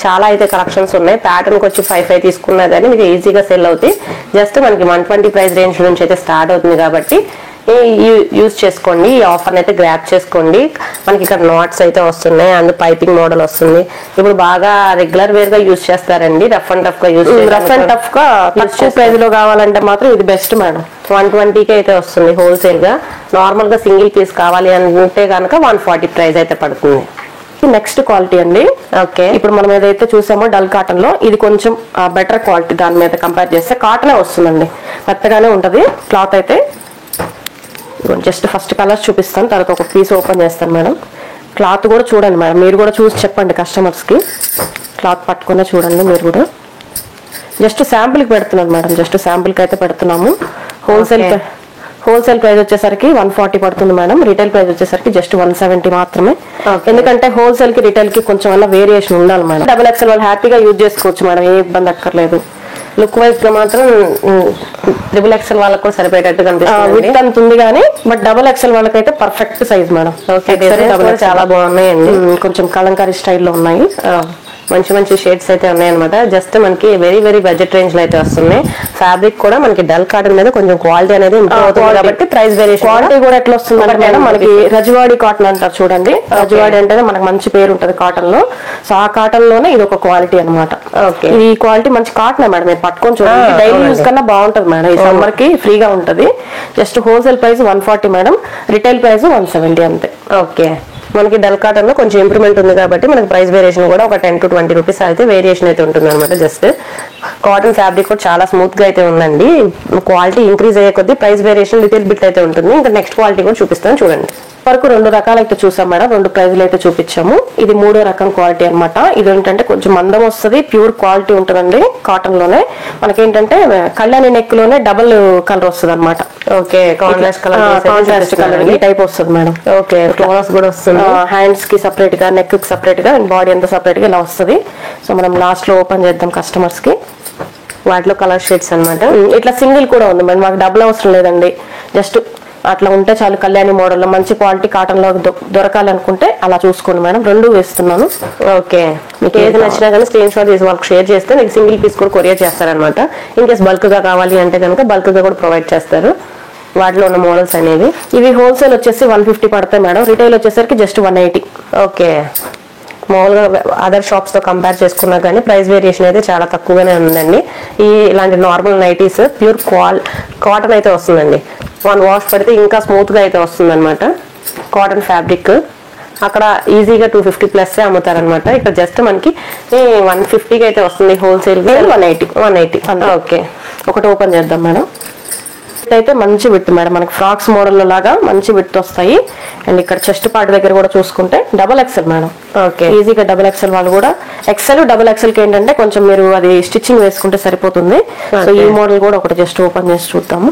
చాలా అయితే కలెక్షన్స్ ఉన్నాయి. ప్యాటర్న్ కి వచ్చి 5 తీసుకున్నా కానీ మీకు ఈజీగా సెల్ అవుతాయి. జస్ట్ మనకి 120 ప్రైస్ రేంజ్ నుంచి అయితే స్టార్ట్ అవుతుంది కాబట్టి యూజ్ చేసుకోండి. ఈ ఆఫర్ అయితే గ్రాప్ చేసుకోండి. మనకి ఇక్కడ నాట్స్ అయితే వస్తున్నాయి, అందులో పైపింగ్ మోడల్ వస్తుంది. ఇప్పుడు బాగా రెగ్యులర్ వేర్ గా యూజ్ చేస్తారండి, రఫ్ అండ్ టఫ్ గా తక్కువ ప్రైస్ లో కావాలంటే మాత్రం ఇది బెస్ట్ మేడం. 120కి అయితే వస్తుంది హోల్సేల్ గా. నార్మల్ గా సింగిల్ పీస్ కావాలి అంటే కనుక 140 ప్రైస్ అయితే పడుతుంది. నెక్స్ట్ క్వాలిటీ అండి. ఓకే. ఇప్పుడు మనం ఏదైతే చూసామో డల్ కాటన్ లో ఇది కొంచెం బెటర్ క్వాలిటీ, దాని మీద కంపేర్ చేస్తే కాటనే వస్తుందండి, మెత్తగానే ఉంటది క్లాత్ అయితే. జస్ట్ ఫస్ట్ కలర్స్ చూపిస్తాను, తర్వాత ఒక పీస్ ఓపెన్ చేస్తాను మేడం. క్లాత్ కూడా చూడండి మేడం, మీరు కూడా చూసి చెప్పండి కస్టమర్స్ కి. క్లాత్ పట్టుకునే చూడండి మీరు కూడా. జస్ట్ శాంపుల్ కి పెడుతున్నాను మేడం, జస్ట్ శాంపుల్ కి అయితే పెడుతున్నాము. హోల్సేల్ ప్రైస్ వచ్చేసరికి 140 పడుతుంది మేడం, రిటైల్ ప్రైస్ వచ్చేసరికి జస్ట్ 170 మాత్రమే. ఎందుకంటే హోల్సేల్ కి రిటైల్ కి కొంచెం వల్ల వేరియేషన్ ఉండాలి మేడం. డబుల్ ఎక్స్ఎల్ వాళ్ళు హ్యాపీగా యూజ్ చేసుకోవచ్చు మేడం, ఏ ఇబ్బంది అక్కర్లేదు. లుక్ వైజ్ గా మాత్రం ట్రిపుల్ ఎక్స్ఎల్ వాళ్ళకి కూడా సరిపోయేటట్టు కనిపిస్తుంది. విత్ అంత ఉంది కానీ, బట్ డబుల్ ఎక్స్ఎల్ వాళ్ళకైతే పర్ఫెక్ట్ సైజ్ మేడం. చాలా బాగున్నాయండి, కొంచెం కలంకారీ స్టైల్లో ఉన్నాయి. మంచి మంచి షేడ్స్ అయితే ఉన్నాయన్నమాట. జస్ట్ మనకి వెరీ వెరీ బడ్జెట్ రేంజ్ లో అయితే వస్తున్నాయి. ఫ్యాబ్రిక్ కూడా మనకి డల్ కాటన్ మీద కొంచెం క్వాలిటీ అనేది ఇంప్రూవ్ అవుతుంది కాబట్టి ప్రైస్ వేరియేషన్. క్వాలిటీ కూడా ఎట్లా వస్తుంది అంటే మేడం, మనకి రజవాడి కాటన్ అంటారు చూడండి. రజవాడి అంటేనే మనకి మంచి పేరు ఉంటది కాటన్ లో. సో ఆ కాటన్ లోనే ఇది ఒక క్వాలిటీ అనమాట. ఈ క్వాలిటీ మంచి కాటన్ మేడం, మీరు పట్టుకొని చూడండి. డైలీ యూజ్ కన్నా బాగుంటది మేడం, ఈ సమ్మర్ కి ఫ్రీగా ఉంటది. Just wholesale price 140 madam, retail price 170 అంతే. ఓకే. మనకి డల్ కాటన్ లో కొంచెం ఇంప్రూవ్మెంట్ ఉంది కాబట్టి మనకి ప్రైస్ వేరియేషన్ కూడా ఒక 10 to 20 రూపీస్ అయితే వేరియేషన్ అయితే ఉంటుంది అనమాట. జస్ట్ కాటన్ ఫ్యాబ్రిక్ కూడా చాలా స్మూత్ గా అయితే ఉందండి. క్వాలిటీ ఇంక్రీజ్ అయ్యే కొద్దీ ప్రైస్ వేరియేషన్ లిటిల్ బిట్ అయితే ఉంటుంది. ఇంకా నెక్స్ట్ క్వాలిటీ కూడా చూపిస్తాను చూడండి. వరకు 2 రకాలు అయితే చూసాం మేడం, 2 ప్రైజ్లు అయితే చూపించాము. ఇది 3వ రకం క్వాలిటీ అనమాట. ఇది ఏంటంటే కొంచెం మందం వస్తుంది, ప్యూర్ క్వాలిటీ ఉంటుందండి కాటన్ లోనే. మనకేంటంటే కళ్యాణి నెక్ లోనే డబుల్ కలర్ వస్తుంది అనమాట. ఓకే. కాంట్రాస్ట్ కలర్ ఈ టైప్ వస్తుంది మేడం. ఓకే. ఫ్లవర్స్ కూడా వస్తుంది. హ్యాండ్స్ కి సపరేట్ గా, నెక్ కి సపరేట్ గా, బాడీ అంతా సపరేట్ గా ఇలా వస్తుంది. సో మనం లాస్ట్ లో ఓపెన్ చేద్దాం కస్టమర్స్ కి. వాటిలో కలర్ షేడ్స్ అనమాట. ఇట్లా సింగిల్ కూడా ఉంది మేడం, మాకు డబుల్ అవసరం లేదండి. జస్ట్ అట్లా ఉంటే చాలు. కళ్యాణి మోడల్లో మంచి క్వాలిటీ కాటన్ లో దొరకాలనుకుంటే అలా చూసుకోండి మేడం. 2 వేస్తున్నాను. ఓకే. మీకు ఏది నచ్చినా కానీ స్క్రీన్ షాట్ తీసి వాళ్ళకి షేర్ చేస్తే మీకు సింగిల్ పీస్ కూడా కొరియర్ చేస్తారనమాట. ఇన్ కేస్ బల్క్ గా కావాలి అంటే కనుక బల్క్ గా కూడా ప్రొవైడ్ చేస్తారు. వాటిలో ఉన్న మోడల్స్ అనేవి ఇవి హోల్సేల్ వచ్చేసి 150 పడతాయి మేడం, రిటైల్ వచ్చేసరికి జస్ట్ 180. ఓకే. మామూలుగా అదర్ షాప్స్ తో కంపేర్ చేసుకున్నా కానీ ప్రైస్ వేరియేషన్ అయితే చాలా తక్కువగానే ఉందండి. ఇలాంటి నార్మల్ నైటీస్ ప్యూర్ కాటన్ అయితే వస్తుందండి. 1 వాష్ పడితే ఇంకా స్మూత్ గా అయితే వస్తుంది అనమాట. కాటన్ ఫ్యాబ్రిక్ అక్కడ ఈజీగా 250 ప్లస్ అమ్ముతారనమాట. ఇక్కడ జస్ట్ మనకి 150కి అయితే వస్తుంది హోల్సేల్. 180. ఓకే. ఒకటి ఓపెన్ చేద్దాం మేడం. అయితే మంచి విత్ మేడం, మనకి ఫ్రాక్స్ మోడల్ లాగా మంచి విత్ వస్తాయి. అండ్ ఇక్కడ చెస్ట్ పార్ట్ దగ్గర కూడా చూసుకుంటే డబుల్ ఎక్సెల్ మేడం. ఓకే. ఈజీగా డబుల్ ఎక్సెల్ వాళ్ళు కూడా ఎక్సెల్ డబుల్ ఎక్సెల్ కి ఏంటంటే కొంచెం మీరు అది స్టిచ్చింగ్ వేసుకుంటే సరిపోతుంది. సో ఈ మోడల్ కూడా ఒకటి జస్ట్ ఓపెన్ చేసి చూద్దాము.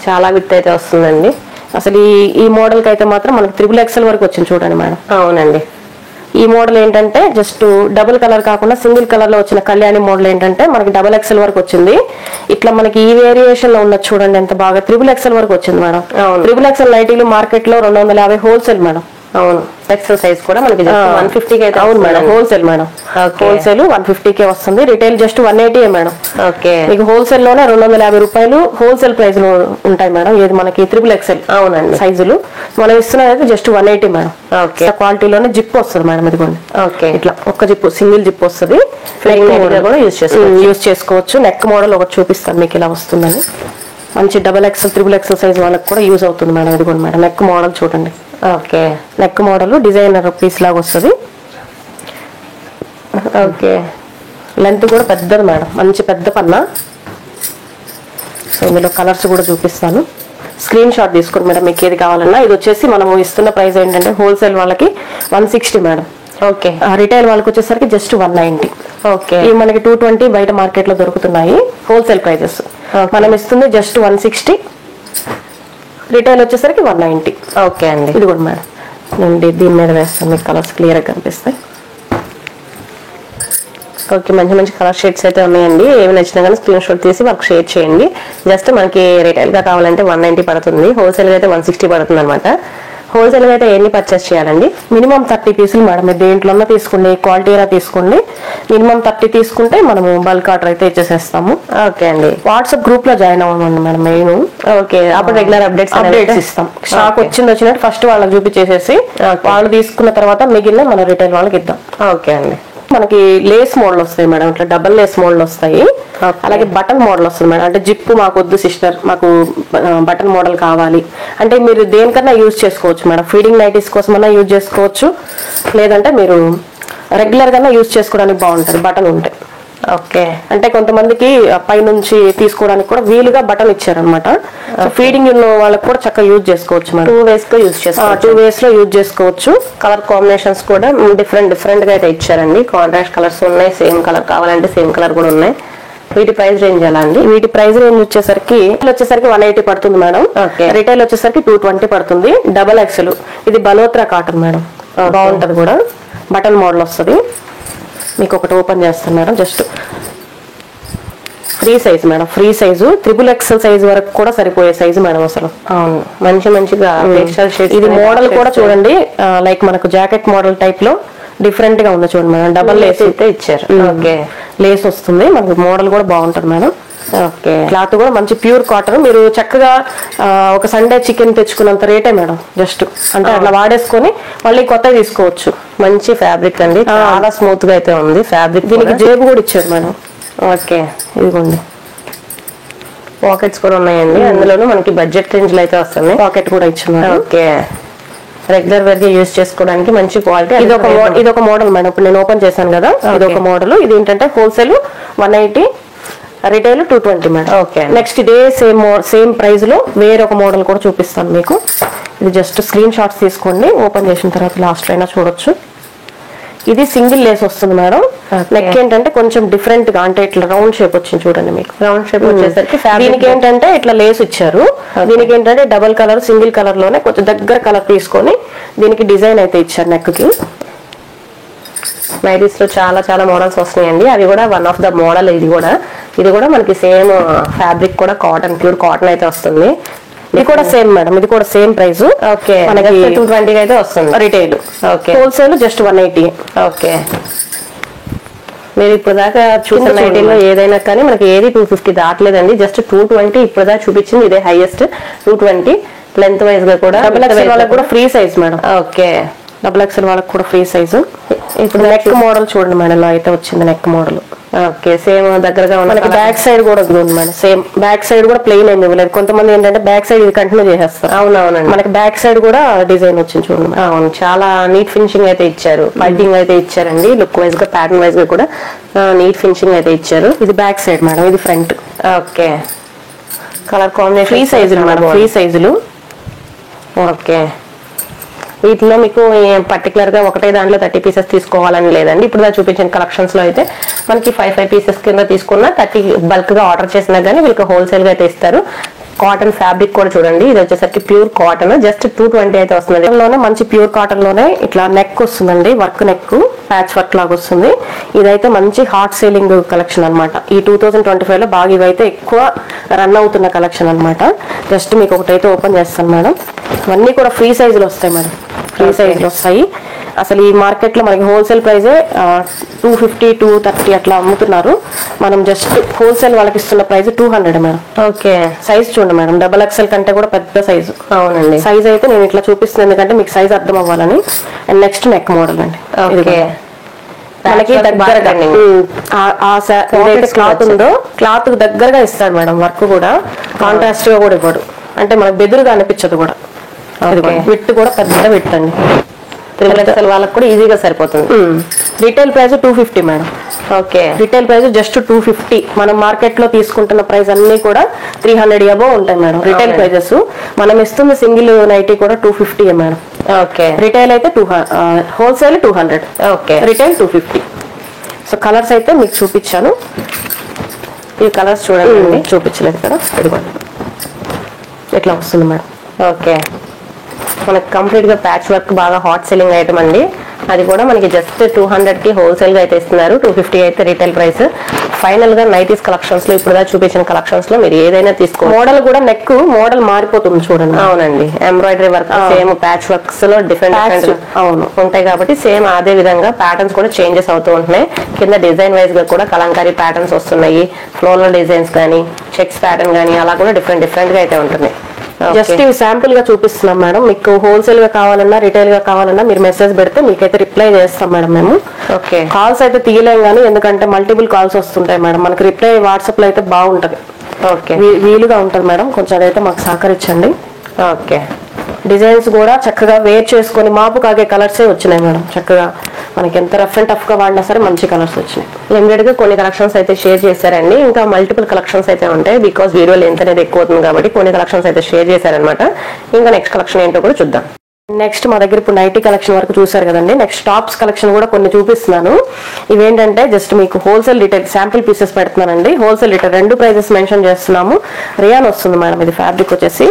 చాలా విత్ అయితే వస్తుందండి. అసలు ఈ మోడల్ కి అయితే మాత్రం మనకి 3 XL వరకు వచ్చింది చూడండి మేడం. అవునండి. ఈ మోడల్ ఏంటంటే జస్ట్ డబుల్ కలర్ కాకుండా సింగిల్ కలర్ లో వచ్చిన కళ్యాణి మోడల్ ఏంటంటే మనకి డబుల్ ఎక్సెల్ వరకు వచ్చింది. ఇట్లా మనకి ఈ వేరియేషన్ లో ఉన్నది చూడండి ఎంత బాగా. 3 XL వరకు వచ్చింది మేడం. 3 XL నైటీలు మార్కెట్ లో 250 హోల్సేల్ మేడం. అవును. ఎక్సెల్ సైజ్ కూడా మనకి 150కి అయితే. అవును మేడం, హోల్సేల్ మేడం. హోల్సేల్ 150కే వస్తుంది, రిటైల్ జస్ట్ 180 మేడం. ఓకే. మీకు హోల్సేల్ లోనే 250 రూపాయలు హోల్సేల్ ప్రైస్ లో ఉంటాయి మేడం. ఇది మనకి 3 XL. అవునండి. సైజులు మనం ఇస్తున్నది జస్ట్ 180 మేడం. ఓకే. క్వాలిటీలోనే జిప్ వస్తుంది మేడం. ఇదిగోండి. ఓకే. ఇట్లా ఒక్క జిప్, సింగిల్ జిప్ వస్తుంది. కూడా యూజ్ చేసుకోవచ్చు. నెక్ మోడల్ ఒకటి చూపిస్తాను మీకు ఇలా వస్తుందని. మంచి డబుల్ ఎక్సెల్ 3 XL సైజ్ వాళ్ళకి కూడా యూజ్ అవుతుంది మేడం. ఇదిగోండి మేడం, నెక్ మోడల్ చూడండి. Okay. Neck model designer piece లాగా వస్తుంది. ఓకే. లెంత్ కూడా పెద్దది మేడం, మంచి పెద్ద పన్నా. సో ఇందులో కలర్స్ కూడా చూపిస్తాను, స్క్రీన్ షాట్ తీసుకోండి మేడం మీకు ఏది కావాలన్నా. ఇది వచ్చేసి మనం ఇస్తున్న ప్రైస్ ఏంటంటే హోల్సేల్ వాళ్ళకి 160 మేడం. ఓకే. రిటైల్ వాళ్ళకి వచ్చేసరికి జస్ట్ 190. ఓకే. ఇవి మనకి 220 బయట మార్కెట్ లో దొరుకుతున్నాయి హోల్సేల్ ప్రైజెస్. మనం ఇస్తుంది జస్ట్ 160. రిటైల్ వచ్చేసరికి 190. ఓకే అండి. ఇది కూడా మేడం నేను దీని మీద వేస్తాను, మీకు కలర్స్ క్లియర్గా కనిపిస్తాయి. ఓకే, మంచి మంచి కలర్ షేడ్స్ అయితే ఉన్నాయండి. ఏమి నచ్చినా కానీ స్క్రీన్ షాట్ తీసి వాళ్ళకి షేర్ చేయండి. జస్ట్ మనకి రిటైల్ గా కావాలంటే 190 పడుతుంది, హోల్సేల్ గా అయితే 160 పడుతుంది అనమాట. హోల్సేల్ గా అయితే ఎన్ని పర్చేస్ చేయాలండి? మినిమం 30 పీసులు మేడం. మీరు దేంట్లో తీసుకోండి, క్వాలిటీ అయినా తీసుకోండి. మినిమం 30 తీసుకుంటే మనము బల్క్ ఆర్డర్ అయితే ఇచ్చేసేస్తాము. ఓకే అండి. వాట్సాప్ గ్రూప్ లో జాయిన్ అవ్వమండి మేడం మెయిన్. ఓకే, అప్పుడు రెగ్యులర్ అప్డేట్స్ ఇస్తాం. స్టాక్ వచ్చినట్టు ఫస్ట్ వాళ్ళకి చూపించేసేసి వాళ్ళు తీసుకున్న తర్వాత మిగిలిన మన రిటైల్ వాళ్ళకి ఇద్దాం. ఓకే అండి. మనకి లేస్ మోడల్ వస్తాయి మేడం, ఇట్లా డబల్ లేస్ మోడల్ వస్తాయి. అలాగే బటన్ మోడల్ వస్తుంది మేడం. అంటే జిప్పు మాకు వద్దు సిస్టర్, మాకు బటన్ మోడల్ కావాలి అంటే మీరు దేనికన్నా యూజ్ చేసుకోవచ్చు మేడం. ఫీడింగ్ నైటీస్ కోసమన్నా యూజ్ చేసుకోవచ్చు, లేదంటే మీరు రెగ్యులర్ గా యూజ్ చేసుకోవడానికి బాగుంటుంది బటన్ ఉంటే. ఓకే, అంటే కొంతమందికి పైనుంచి తీసుకోవడానికి కూడా వీలుగా బటన్ ఇచ్చారనమాట. ఫీడింగ్ ఉన్న వాళ్ళకి కూడా చక్కగా యూజ్ చేసుకోవచ్చు మేడం. 2 ways గా యూజ్ చేసుకోవచ్చు. 2 ways లో యూజ్ చేసుకోవచ్చు. కలర్ కాంబినేషన్స్ కూడా డిఫరెంట్ గా అయితే ఇచ్చారండి. కాంట్రాస్ట్ కలర్స్ ఉన్నాయి, సేమ్ కలర్ కావాలంటే సేమ్ కలర్ కూడా ఉన్నాయి. వీటి ప్రైస్ రేంజ్ ఎలా అండి? వీటి ప్రైస్ రేంజ్ వచ్చేసరికి 180 పడుతుంది మేడం. రిటైల్ వచ్చేసరికి 220 పడుతుంది. డబల్ ఎక్సెల్ ఇది బలోత్రా కాటన్ మేడం, బాగుంటది కూడా. బటన్ మోడల్ వస్తుంది. మీకు ఒకటి ఓపెన్ చేస్తాను madam. Just free size madam, free size XXL size వరకు కూడా సరిపోయే సైజు మేడం అసలు. అవును, మంచిగా పేస్టల్ షేడ్స్. ఇది మోడల్ కూడా చూడండి, లైక్ మనకు జాకెట్ మోడల్ టైప్ లో డిఫరెంట్ గా ఉంది చూడండి మేడం. డబల్ లేస్ అయితే ఇచ్చారు. ఓకే, లేస్ వస్తుంది మనకు. మోడల్ కూడా బాగుంటది మేడం. ఓకే, క్లాత్ కూడా మంచి ప్యూర్ కాటన్. మీరు చక్కగా ఒక సండే చికెన్ తెచ్చుకున్నంత రేటే మేడం. జస్ట్ అంటే అట్లా వాడేసుకొని మళ్ళీ కొత్తగా తీసుకోవచ్చు. మంచి ఫ్యాబ్రిక్ అండి, చాలా స్మూత్ గా అయితే ఉంది ఫ్యాబ్రిక్. దీనికి జేబు కూడా ఇచ్చారు మేడం. ఓకే, ఇదిగోండి పాకెట్స్ కూడా ఉన్నాయండి. అందులోనూ మనకి బడ్జెట్ రేంజ్ లో అయితే వస్తుంది. పాకెట్ కూడా ఇచ్చారు. ఓకే, రెగ్యులర్ వేర్ గా యూజ్ చేసుకోవడానికి మంచి క్వాలిటీ. ఇది ఒక మోడల్ మేడం. ఇప్పుడు నేను ఓపెన్ చేశాను కదా, ఇది ఒక మోడల్. ఇది ఏంటంటే wholesale 180, retail 220 madam. Okay, next ఇదే సేమ్ ప్రైస్ లో వేరొక మోడల్ కూడా చూపిస్తాను మీకు. ఇది జస్ట్ స్క్రీన్ షాట్స్ తీసుకోండి, ఓపెన్ చేసిన తర్వాత లాస్ట్ లో అయినా చూడొచ్చు. ఇది సింగిల్ లేస్ వస్తుంది మేడం. నెక్ ఏంటంటే కొంచెం డిఫరెంట్ గా, అంటే ఇట్లా రౌండ్ షేప్ వచ్చింది చూడండి మీకు. రౌండ్ షేప్ వచ్చేసరికి దీనికి ఏంటంటే ఇట్లా లేస్ ఇచ్చారు. దీనికి ఏంటంటే డబల్ కలర్, సింగిల్ కలర్ లోనే కొంచెం దగ్గర కలర్ తీసుకొని దీనికి డిజైన్ అయితే ఇచ్చారు నెక్ కి. నైటీస్ లో చాలా మోడల్స్ వస్తున్నాయండి. అవి కూడా వన్ ఆఫ్ ద మోడల్. ఇది కూడా మనకి సేమ్ ఫ్యాబ్రిక్ కూడా కాటన్, ప్యూర్ కాటన్ అయితే వస్తుంది. ఇది కూడా సేమ్ మేడం, ఇది కూడా సేమ్ ప్రైస్. ఓకే, మనకి 220 అయితే వస్తుంది retail. Okay, wholesale just 180. Okay, మీరు ఇప్పుడు దాకా చూసిన నైటీలో ఏదైనా కానీ మనకి ఏది 250 దాటలేదండి. జస్ట్ 220 ఇప్పుడు దాకా చూపించింది ఇదే హైయెస్ట్. 220 లెంత్ వైజ్ గా కూడా. డబుల్ ఎక్స్ఎల్ వాళ్ళకి కూడా free size madam. Okay, double XL వాళ్ళకి కూడా ఫ్రీ సైజు. ఇప్పుడు నెక్ మోడల్ చూడండి మేడం, ఇలా అయితే వచ్చింది నెక్ మోడల్. ఓకే, సేమ్ దగ్గరగా మనకి బ్యాక్ సైడ్ కూడా ఉంది మేడం. సేమ్ బ్యాక్ సైడ్ కూడా ప్లెయిన్ ఏమి ఇవ్వలేదు. కొంతమంది ఏంటంటే బ్యాక్ సైడ్ ఇది కంటిన్యూ చేసేస్తారు. అవునవునండి, మనకి బ్యాక్ సైడ్ కూడా డిజైన్ వచ్చింది చూడండి. అవును, చాలా నీట్ ఫినిషింగ్ అయితే ఇచ్చారు. పైపింగ్ అయితే ఇచ్చారండి. లుక్ వైజ్ గా, ప్యాటర్న్ వైజ్ గా కూడా నీట్ ఫినిషింగ్ అయితే ఇచ్చారు. ఇది బ్యాక్ సైడ్ మేడం, ఇది front. Okay, colour combination free సైజులు మేడం, ఫ్రీ సైజులు. ఓకే, వీటిలో మీకు పర్టికులర్ గా ఒకటే దాంట్లో 30 పీసెస్ తీసుకోవాలని లేదండి. ఇప్పుడు చూపించిన కలెక్షన్స్ లో అయితే మనకి 5 పీసెస్ కింద తీసుకున్న 30 బల్క్ గా ఆర్డర్ చేసినా గానీ వీళ్ళకి హోల్సేల్ గా అయితే ఇస్తారు. కాటన్ ఫ్యాబ్రిక్ కూడా చూడండి, ఇది వచ్చేసరికి ప్యూర్ కాటన్. జస్ట్ 220 అయితే వస్తుంది. లోనే మంచి ప్యూర్ కాటన్ లోనే ఇట్లా నెక్ వస్తుందండి, వర్క్ నెక్, ప్యాచ్ వర్క్ లాగా వస్తుంది. ఇదైతే మంచి హాట్ సేలింగ్ కలెక్షన్ అనమాట. ఈ 2025 లో బాగా ఇవైతే ఎక్కువ రన్ అవుతున్న కలెక్షన్ అనమాట. జస్ట్ మీకు ఒకటైతే ఓపెన్ చేస్తాను మేడం. ఇవన్నీ కూడా ఫ్రీ సైజులు వస్తాయి మేడం, ఫ్రీ సైజులు వస్తాయి. అసలు ఈ మార్కెట్ లో మనకి హోల్సేల్ ప్రైజే 250, 230 అట్లా అమ్ముతున్నారు. మనం జస్ట్ హోల్సేల్ వాళ్ళకి ఇస్తున్న ప్రైస్ 200 మేడం. ఓకే, సైజ్ చూడండి మేడం, డబల్ ఎక్స్ఎల్ కంటే కూడా పెద్ద సైజు. అవునండి, సైజ్ అయితే నేను ఇట్లా చూపిస్తున్నాను ఎందుకంటే మీకు సైజ్ అర్థం అవ్వాలని. అండ్ నెక్స్ట్ నెక్ మోడల్ అండి. ఓకే, మనకి దగ్గరగా క్లాత్ ఉందో క్లాత్ దగ్గరగా ఇస్తాడు మేడం. వర్క్ కూడా కాంట్రాస్ట్ గా కూడా ఇవ్వడు, అంటే మనకు బెదురుగా అనిపించదు కూడా. విత్ కూడా పెద్ద విత్ అండి. వాళ్ళకి కూడా ఈజీగా సరిపోతుంది. Retail price 250 madam. Okay, retail price just 250. మనం మార్కెట్ లో తీసుకుంటున్న ప్రైస్ అన్ని కూడా 300 అబోవ్ ఉంటాయి మేడం రిటైల్ ప్రైజెస్. మనం ఇస్తున్న సింగిల్ నైటీ కూడా 250 మేడం. ఓకే, రిటైల్ అయితే wholesale 200. Okay, retail 250. So colours అయితే మీకు చూపించాను. ఈ కలర్స్ చూడండి, చూపించలేదు కదా. ఇట్లా వస్తుంది మేడం. ఓకే, మనకి కంప్లీట్ గా ప్యాచ్ వర్క్ బాగా హాట్ సెల్లింగ్ ఐటమ్ అండి. అది కూడా మనకి జస్ట్ 200 కి హోల్సేల్ గా అయితే ఇస్తున్నారు, 250 అయితే రీటైల్ ప్రైస్. ఫైనల్ గా నైటీస్ కలెక్షన్స్ లో ఇప్పుడు చూపించిన కలెక్షన్స్ లో మీరు ఏదైనా తీసుకో. మోడల్ కూడా నెక్ మోడల్ మారిపోతుంది చూడండి. అవునండి, embroidery work same, patch works లో డిఫరెంట్ అవును ఉంటాయి కాబట్టి సేమ్ అదే విధంగా ప్యాటర్న్స్ కూడా చేంజెస్ అవుతూ ఉంటున్నాయి. కింద డిజైన్ వైజ్ గా కూడా కలంకారీ ప్యాటర్న్స్ వస్తున్నాయి, ఫ్లోరల్ డిజైన్స్ కానీ, చెక్స్ ప్యాటర్న్ కానీ, అలా కూడా డిఫరెంట్ గా అయితే ఉంటుంది. జస్ట్ ఇవి శాంపుల్ గా చూపిస్తున్నాం మేడం. మీకు హోల్సేల్ గా కావాలన్నా రిటైల్ గా కావాలన్నా మీరు మెసేజ్ పెడితే మీకైతే రిప్లై చేస్తాం మేడం మేము. ఓకే, కాల్స్ అయితే తీయలేం కానీ, ఎందుకంటే మల్టిపుల్ కాల్స్ వస్తుంటాయి మేడం. మనకి రిప్లై వాట్సాప్ లో అయితే బాగుంటది. ఓకే, వీలుగా ఉంటది మేడం, కొంచెం అదైతే మాకు సహకరించండి. ఓకే, డిజైన్స్ కూడా చక్కగా వేర్ చేసుకొని మాపు కాగే కలర్సే వచ్చినాయి మేడం. చక్కగా మనకి ఎంత రఫ్ అండ్ టఫ్ గా వాడినా సరే మంచి కలర్స్ వచ్చినాయి. లిమిటెడ్ గా కొన్ని కలెక్షన్స్ అయితే షేర్ చేశారండి, ఇంకా మల్టిపుల్ కలెక్షన్స్ అయితే ఉంటాయి. బికాస్ వీడియో లెంత్ అనేది ఎక్కువ అవుతుంది కాబట్టి కొన్ని కలెక్షన్స్ అయితే షేర్ చేశారనమాట. ఇంకా నెక్స్ట్ కలెక్షన్ ఏంటో కూడా చూద్దాం. నెక్స్ట్ మా దగ్గర ఇప్పుడు నైటీ కలెక్షన్ వరకు చూసారు కదండి. నెక్స్ట్ టాప్స్ కలెక్షన్ కూడా కొన్ని చూపిస్తున్నాను. ఇవేంటంటే జస్ట్ మీకు హోల్సేల్ రిటైల్ శాంపిల్ పీసెస్ పెడుతున్నానండి. హోల్సేల్ రిటైల్ 2 ప్రైజెస్ మెన్షన్ చేస్తున్నాము. రియాన్ వస్తుంది మేడం, ఇది ఫ్యాబ్రిక్ వచ్చేసి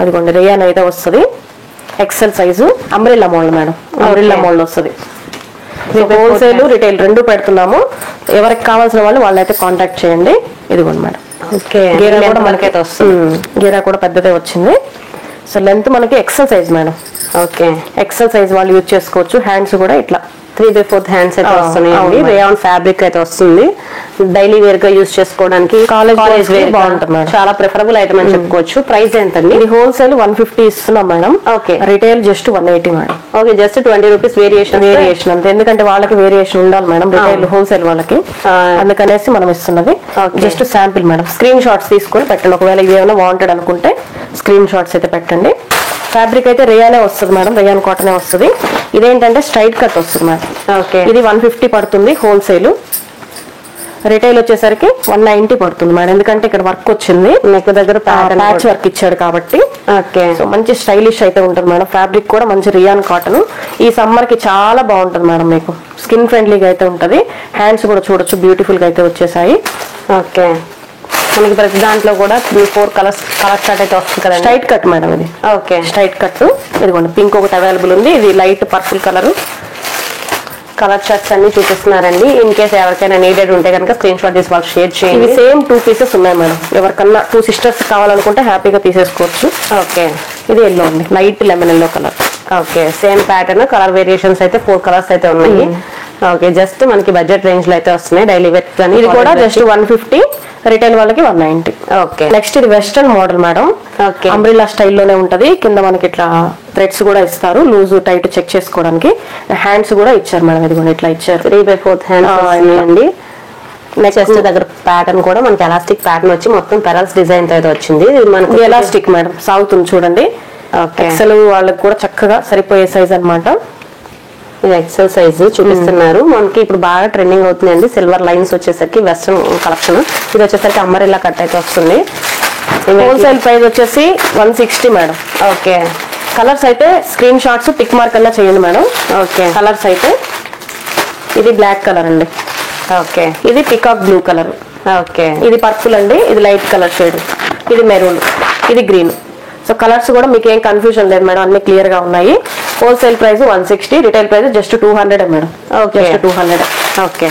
అదిగోండి రియాన్ అయితే వస్తుంది. XL size, umbrella mould madam, umbrella mould వస్తుంది. హోల్సేల్ రిటైల్ 2 పెడుతున్నాము. ఎవరికి కావాల్సిన వాళ్ళైతే కాంటాక్ట్ చేయండి. ఇదిగోండి మేడం. ఓకే, గేరా కూడా మనకైతే వస్తుంది. గేరా కూడా పెద్దదే వచ్చింది. సో లెంత్ మనకి XL size madam. Okay, XL size వాళ్ళు యూజ్ చేసుకోవచ్చు. హ్యాండ్స్ కూడా ఇట్లా 3/4 హ్యాండ్స్ అయితే వస్తున్నాయి. రేయాన్ ఫ్యాబ్రిక్ అయితే వస్తుంది. డైలీ వేర్ గా యూజ్ చేసుకోవడానికి, కాలేజ్ వేర్ బాగుంటుంది మేడం. చాలా ప్రిఫరబుల్ ఐటమ్ అని చెప్పుకోవచ్చు. ప్రైస్ ఎంతండి? ఇది హోల్సేల్ 150 ఇస్తున్నాం madam. Okay, retail just 180 madam. Okay, just 20 rupees variation అంతే, ఎందుకంటే వాళ్ళకి వేరియేషన్ ఉండాలి మేడం, రిటైల్ హోల్సేల్ వాళ్ళకి. అందుకనేసి మనం ఇస్తున్నది just sample madam. Screen shots తీసుకొని పెట్టండి. ఒకవేళ ఇవి ఏమైనా వాంటెడ్ అనుకుంటే స్క్రీన్ షాట్స్ అయితే పెట్టండి. ఫ్యాబ్రిక్ అయితే రియానే వస్తుంది మేడం, రియాన్ కాటనే వస్తుంది. ఇదేంటంటే స్ట్రైట్ కట్ వస్తుంది మేడం. ఓకే, ఇది 150 పడుతుంది హోల్సేల్. రిటైల్ వచ్చేసరికి 190 పడుతుంది మేడం, ఎందుకంటే ఇక్కడ వర్క్ వచ్చింది, నెక్ దగ్గర ప్యాచ్ వర్క్ ఇచ్చాడు కాబట్టి. ఓకే, సో మంచి స్టైలిష్ అయితే ఉంటుంది మేడం. ఫ్యాబ్రిక్ కూడా మంచి రియాన్ కాటన్. ఈ సమ్మర్ కి చాలా బాగుంటుంది మేడం, మీకు స్కిన్ ఫ్రెండ్లీగా అయితే ఉంటుంది. హ్యాండ్స్ కూడా చూడొచ్చు, బ్యూటిఫుల్ గా అయితే వచ్చేసాయి. ఓకే, మనకి ప్రతి దాంట్లో కూడా 3-4 కలర్ చార్ట్ అయితే వస్తుంది కదా. స్ట్రైట్ కట్ మేడం ఇది. Okay, straight cut. ఇదిగోండి పింక్ ఒకటి అవైలబుల్ ఉంది. ఇది light purple colour. Colour charts అన్ని చూపిస్తున్నారండి. ఇన్ కేసు ఎవరికైనా నీడెడ్ ఉంటే కనుక స్క్రీన్ షాట్ తీసి వాళ్ళు షేర్ చేయండి. ఇవి సేమ్ 2 పీసెస్ ఉన్నాయి మేడం. ఎవరికన్నా 2 సిస్టర్స్ కావాలనుకుంటే హ్యాపీగా తీసేసుకోవచ్చు. ఓకే, ఇది ఎల్లో ఉంది, light lemon yellow colour. Okay, same pattern, colour variations అయితే 4 కలర్స్ అయితే ఉన్నాయి. ఓకే, జస్ట్ మనకి బడ్జెట్ రేంజ్ లో అయితే వస్తున్నాయి. డైలీ వేర్ ఇది కూడా జస్ట్ 150, రిటైల్ వాళ్ళకి 190. ఓకే, నెక్స్ట్ ఇది western model madam. Okay, umbrella స్టైల్లోనే ఉంటది. కింద మనకి ఇట్లా థ్రెడ్స్ కూడా ఇస్తారు, లూజ్ టైట్ చెక్ చేసుకోవడానికి. హ్యాండ్స్ కూడా ఇచ్చారు మేడం, ఇది కూడా ఇట్లా ఇచ్చారు. 3/4 హ్యాండ్స్ అండి. నెక్స్ట్ దగ్గర ప్యాటర్న్ కూడా మనకి ఎలాస్టిక్ ప్యాటర్న్ వచ్చి మొత్తం పెరల్స్ డిజైన్ తో అయితే వచ్చింది. ఇది మనకి ఎలాస్టిక్ మేడం, సాగుతుంది చూడండి. ఎక్సెల్ వాళ్ళకి కూడా చక్కగా సరిపోయే సైజ్ అన్నమాట. ఇది ఎక్సెల్ సైజ్ చూపిస్తున్నారు. మనకి ఇప్పుడు బాగా ట్రెండింగ్ అవుతుందండి సిల్వర్ లైన్స్ వచ్చేసరికి వెస్ట్రన్ కలెక్షన్. ఇది వచ్చేసరికి అంబ్రెల్లా కట్ అయితే వస్తుంది. హోల్సేల్ ప్రైస్ వచ్చేసి 160 మేడం. ఓకే, కలర్స్ అయితే స్క్రీన్ షాట్స్ టిక్ మార్క్ అన్నా చేయండి మేడం. ఓకే, కలర్స్ అయితే ఇది బ్లాక్ కలర్ అండి. ఓకే, ఇది పికాక్ బ్లూ కలర్. ఓకే, ఇది పర్పుల్ అండి. ఇది లైట్ కలర్ షేడ్. ఇది మెరూన్, ఇది గ్రీన్. సో కలర్స్ కూడా మీకు ఏం కన్ఫ్యూజన్ లేదు మేడం, అన్ని క్లియర్ గా ఉన్నాయి. Wholesale price 160, retail price just 200 madam. Okay, just 200. Okay,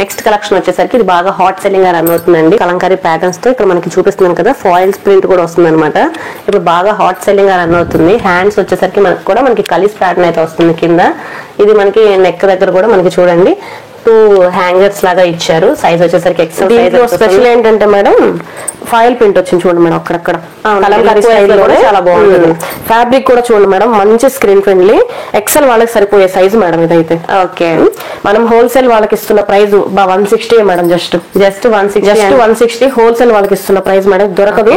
next collection వచ్చేసరికి ఇది బాగా హాట్ సెల్లింగ్ గా రన్ అవుతుందండి. కలంకారీ ప్యాటర్న్స్ తో ఇక్కడ మనకి చూపిస్తున్నాను కదా, ఫాయిల్స్ ప్రింట్ కూడా వస్తుంది అనమాట. ఇప్పుడు బాగా హాట్ సెల్లింగ్ గా రన్ అవుతుంది. హ్యాండ్స్ వచ్చేసరికి మనకి కూడా మనకి కలిస్ ప్యాటర్న్ అయితే వస్తుంది కింద. ఇది మనకి నెక్ దగ్గర కూడా మనకి చూడండి 2 హ్యాంగర్స్ లాగా ఇచ్చారు. సైజ్ వచ్చేసరికి ఎక్సెల్ సైజ్. స్పెషల్ ఏంటంటే మేడం ఫాయిల్ ప్రింట్ వచ్చింది చూడండి మేడం, అక్కడక్కడ కలంకారీ స్టైల్ కూడా చాలా బాగుంటుంది. ఫ్యాబ్రిక్ కూడా చూడండి మేడం, మంచి స్క్రీన్ ఫ్రెండ్లీ. ఎక్సెల్ వాళ్ళకి సరిపోయే సైజ్ మేడం ఇదైతే. ఓకే, మనం హోల్సేల్ వాళ్ళకి ఇస్తున్న ప్రైస్ 160 మేడం. జస్ట్ 160 హోల్సేల్ వాళ్ళకి ఇస్తున్న ప్రైస్ మేడం. దొరకదు.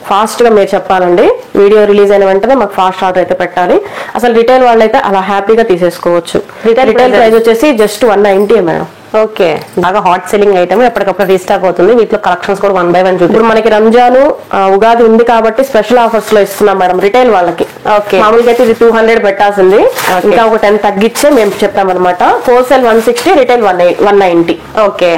ఫాస్ట్ గా మీరు చెప్పాలండి, వీడియో రిలీజ్ అయిన వెంటనే మాకు ఫాస్ట్ ఆర్డర్ అయితే పెట్టాలి. అసలు రిటైల్ వాళ్ళైతే అలా హ్యాపీగా తీసేసుకోవచ్చు. రిటైల్ ప్రైస్ వచ్చేసి జస్ట్ 190 మేడం. ఓకే, బాగా హాట్ సెల్లింగ్ ఐటమ్, ఎప్పటికప్పుడు రీస్టాక్ అవుతుంది. వీటిలో కలెక్షన్స్ కూడా 1 by 1 ఇప్పుడు మనకి రంజాన్ ఉగాది ఉంది కాబట్టి స్పెషల్ ఆఫర్స్ లో ఇస్తున్నాం మేడం రిటైల్ వాళ్ళకి. Okay. మామూలుగా అయితే ఇది 200 పెట్టాల్సింది, ఇంకా ఒక 10 తగ్గించే మేము చెప్పామన్నమాట. Wholesale 160, retail 190. ఓకే.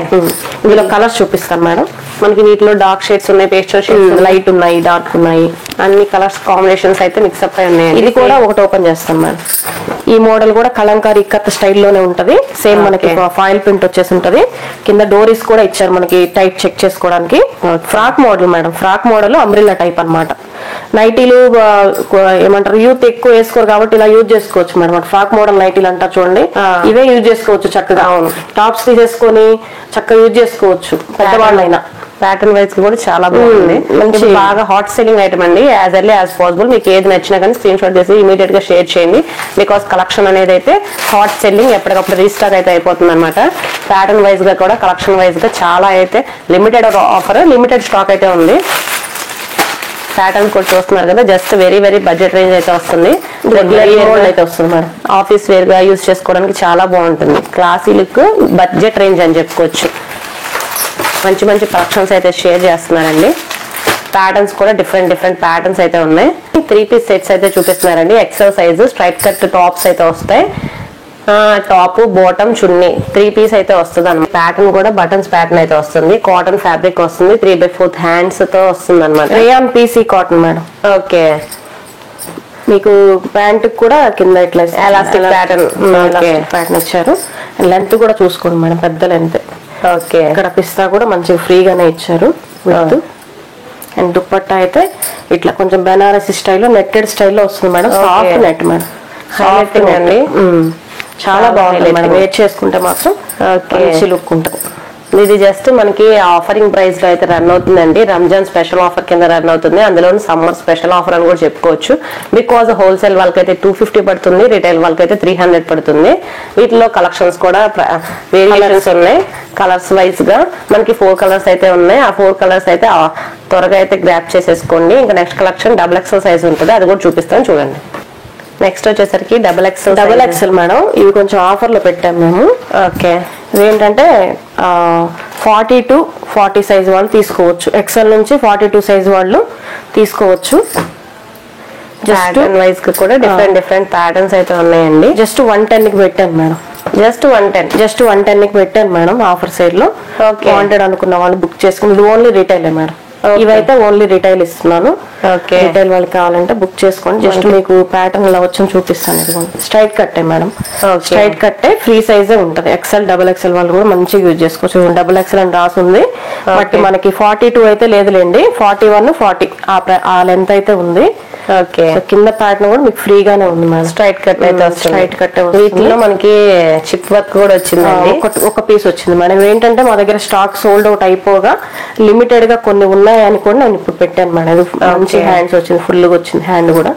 ఇందులో కలర్స్ చూపిస్తాను మేడం. మనకి వీటిలో డార్క్ షేడ్స్ ఉన్నాయి, పేస్టల్ షేడ్స్, లైట్ ఉన్నాయి, డార్క్ ఉన్నాయి, అన్ని కలర్స్ కాంబినేషన్స్ అయితే మిక్స్అప్ అయి ఉన్నాయి. ఇది కూడా ఒకటి ఓపెన్ చేస్తాం మేడం. ఈ మోడల్ కూడా కలంకారీ ఇక్కత్ స్టైల్లోనే ఉంటది. సేమ్ మనకి ఫాయిల్ ప్రింట్ వచ్చేసి ఉంటది. కింద డోరీస్ కూడా ఇచ్చారు మనకి టైట్ చెక్ చేసుకోవడానికి. Frock model madam, frock model umbrella type అన్నమాట. నైటీలు ఏమంటారు యూత్ ఎక్కువ వేసుకోరు కాబట్టి ఇలా యూజ్ చేసుకోవచ్చు మేడం. ఫ్రాక్ మోడల్ నైటీలు అంటారు చూడండి, ఇవే యూజ్ చేసుకోవచ్చు చక్కగా. టాప్స్ తీసేసుకొని చక్కగా యూజ్ చేసుకోవచ్చు పెద్దవాళ్ళైనా. ప్యాటర్న్ వైజ్ కూడా చాలా బాగుంది, మంచి బాగా హాట్ సెల్లింగ్ ఐటమ్ అండి. యాజ్ ఎర్లీ యాజ్ పాసిబుల్ మీకు ఏది నచ్చినా కానీ స్క్రీన్ షాట్ చేసి ఇమీడియట్ గా షేర్ చేయండి. బికాస్ కలెక్షన్ అనేది అయితే హాట్ సెల్లింగ్, ఎప్పటికప్పుడు రీస్టాక్ అయితే అయిపోతుంది అనమాట. ప్యాటర్న్ వైజ్ గా కూడా కలెక్షన్ వైజ్ గా చాలా అయితే లిమిటెడ్ ఆఫర్, లిమిటెడ్ స్టాక్ అయితే ఉంది. ప్యాటర్న్ కూడా చూస్తున్నారు కదా, just very very budget range అయితే వస్తుంది. అయితే వస్తుంది మేడం. ఆఫీస్ వేర్ గా యూజ్ చేసుకోవడానికి చాలా బాగుంటుంది. క్లాసీ లుక్, బడ్జెట్ రేంజ్ అని చెప్పుకోవచ్చు. మంచి మంచి కలెక్షన్స్ అయితే షేర్ చేస్తున్నారండి. ప్యాటర్న్స్ కూడా డిఫరెంట్ ప్యాటర్న్స్ అయితే ఉన్నాయి. 3 పీస్ సెట్స్ అయితే చూపిస్తున్నారండి. XL size straight cut tops అయితే వస్తాయి. టాప్, బాటమ్, చున్నీ 3 పీస్ అయితే వస్తుంది అనమాట. ప్యాటర్న్ కూడా బటన్స్ ప్యాటర్న్ అయితే వస్తుంది. కాటన్ ఫ్యాబ్రిక్ వస్తుంది. 3/4 హ్యాండ్స్ తో వస్తుంది అనమాట. Rayon PC cotton madam. Okay. మీకు ప్యాంట్ కూడా కింద ఇట్లా ఎలాస్టిక్ ప్యాటర్న్ ప్యాటర్న్ ఇచ్చారు. లెంత్ కూడా చూసుకోండి మేడం, పెద్ద లెంత్. ఓకే. ఇక్కడ పిస్తా కూడా మంచిగా ఫ్రీగానే ఇచ్చారు విత్. అండ్ దుప్పట్టా అయితే ఇట్లా కొంచెం బెనారసి స్టైల్లో నెట్టెడ్ స్టైల్లో వస్తుంది madam. Soft net madam, soft అండి. చాలా బాగుంది మేడం. వేర్ చేసుకుంటే మాత్రం మంచి లుక్ ఉంటుంది. ఇది జస్ట్ మనకి ఆఫరింగ్ ప్రైస్ లో అయితే రన్ అవుతుందండి. రంజాన్ స్పెషల్ ఆఫర్ కింద రన్ అవుతుంది. అందులో సమ్మర్ స్పెషల్ ఆఫర్ అని కూడా చెప్పుకోవచ్చు. బికాజ్ హోల్సేల్ వాళ్ళకైతే 250 పడుతుంది, రిటైల్ వాళ్ళకైతే 300 పడుతుంది. వీటిలో కలెక్షన్స్ కూడా వేరియేషన్స్ ఉన్నాయి. కలర్స్ వైజ్ గా మనకి 4 కలర్స్ అయితే ఉన్నాయి. ఆ 4 కలర్స్ అయితే త్వరగా అయితే గ్రాప్ చేసేసుకోండి. ఇంకా నెక్స్ట్ కలెక్షన్ XXL సైజ్ ఉంటుంది, అది కూడా చూపిస్తాను చూడండి. నెక్స్ట్ వచ్చేసరికి XXL మేడం. ఇవి కొంచెం ఆఫర్ లో పెట్టాము మేము. ఓకే. ఇవేంటంటే 40 to 40 సైజ్ వాళ్ళు తీసుకోవచ్చు. ఎక్సెల్ నుంచి 42 సైజ్ వాళ్ళు తీసుకోవచ్చు. ప్యాటర్న్ వైజ్ కూడా డిఫరెంట్ ప్యాటర్న్స్ అయితే ఉన్నాయండి. జస్ట్ 110 కి పెట్టాను మేడం. జస్ట్ 110 కి పెట్టాను మేడం ఆఫర్ సైడ్ లో. ఓకే. వాంటెడ్ అనుకున్న వాళ్ళు బుక్ చేసుకుని. ఇది ఓన్లీ రిటైల్ మేడం. ఇవైతే ఓన్లీ రిటైల్ ఇస్తున్నాను. ఓకే. రిటైల్ వాళ్ళకి కావాలంటే బుక్ చేసుకోండి. జస్ట్ మీకు ప్యాటర్న్ ఇలా వచ్చి చూపిస్తాను. ఇది స్ట్రైట్ కట్టే మేడం. స్ట్రైట్ కట్టే ఫ్రీ సైజే ఉంటది. XL, XXL వాళ్ళు కూడా మంచిగా యూజ్ చేసుకోవచ్చు. XXL అని రాసి ఉంది, బట్ మనకి 42 అయితే లేదులేండి. 41, 40 ఆ లెంత్ అయితే ఉంది. ఓకే. కింద ప్యాటర్న్ కూడా మీకు ఫ్రీగానే ఉంది మేడం. స్ట్రైట్ కట్ అయితే స్ట్రైట్ కట్టే. వీటిలో మనకి చిప్ వర్క్ కూడా వచ్చిందండి. ఒక పీస్ వచ్చింది మేడం. ఏంటంటే మా దగ్గర స్టాక్ సోల్డ్ అవుట్ అయిపోగా లిమిటెడ్ గా కొన్ని ఉన్నాయని కూడా నేను ఇప్పుడు పెట్టాను మేడం. మంచి హ్యాండ్స్ వచ్చింది, ఫుల్ గా వచ్చింది హ్యాండ్ కూడా.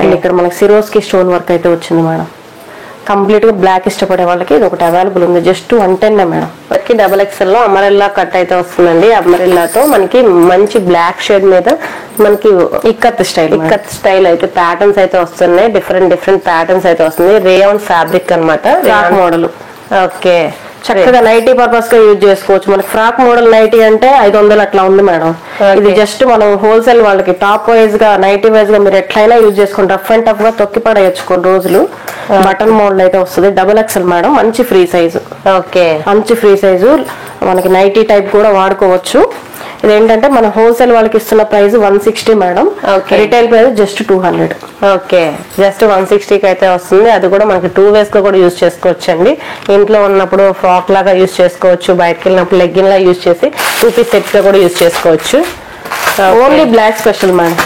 అండ్ ఇక్కడ మనకి సిరోస్ కి స్టోన్ వర్క్ అయితే వచ్చింది మేడం. కంప్లీట్ గా బ్లాక్ ఇష్టపడే వాళ్ళకి ఇది ఒకటి అవైలబుల్ ఉంది. Just 110 madam. మనకి XXL లో అమరెల్లా కట్ అయితే వస్తుందండి. అమరెల్లాతో మనకి మంచి బ్లాక్ షేడ్ మీద మనకి ఇక్కత్ స్టైల్ అయితే ప్యాటర్న్స్ అయితే వస్తున్నాయి. డిఫరెంట్ ప్యాటర్న్స్ అయితే వస్తుంది. రేయాన్ ఫ్యాబ్రిక్ అనమాట, ఫ్రాక్ మోడల్. ఓకే. చక్కగా నైటీ పర్పస్ గా యూజ్ చేసుకోవచ్చు. మనకి ఫ్రాక్ మోడల్ నైటీ అంటే 500 అట్లా ఉంది మేడం. ఇది జస్ట్ మనం హోల్సేల్ వాళ్ళకి టాప్ వైజ్ గా, నైటీ వైజ్ గా మీరు ఎట్లయినా యూజ్ చేసుకోండి. రఫ్ అండ్ టఫ్ గా తొక్కి పడేయచ్చు కొన్ని రోజులు. బటన్ మోడల్ అయితే వస్తుంది. XXL madam. మంచి ఫ్రీ సైజు. ఓకే. మంచి ఫ్రీ సైజు. మనకి నైటీ టైప్ కూడా వాడుకోవచ్చు. ఇదేంటంటే మన హోల్సేల్ వాళ్ళకి ఇస్తున్న price 160 madam. Retail price just 200. Okay. Just 160 కి అయితే వస్తుంది. అది కూడా మనకి 2 వేస్ గా కూడా యూజ్ చేసుకోవచ్చు అండి. ఇంట్లో ఉన్నప్పుడు ఫ్రాక్ లాగా యూజ్ చేసుకోవచ్చు, బయటకు వెళ్ళినప్పుడు లెగ్గిన్ లా యూజ్ చేసి 2 పీస్ సెట్స్ గా కూడా యూజ్ చేసుకోవచ్చు. Only black special madam.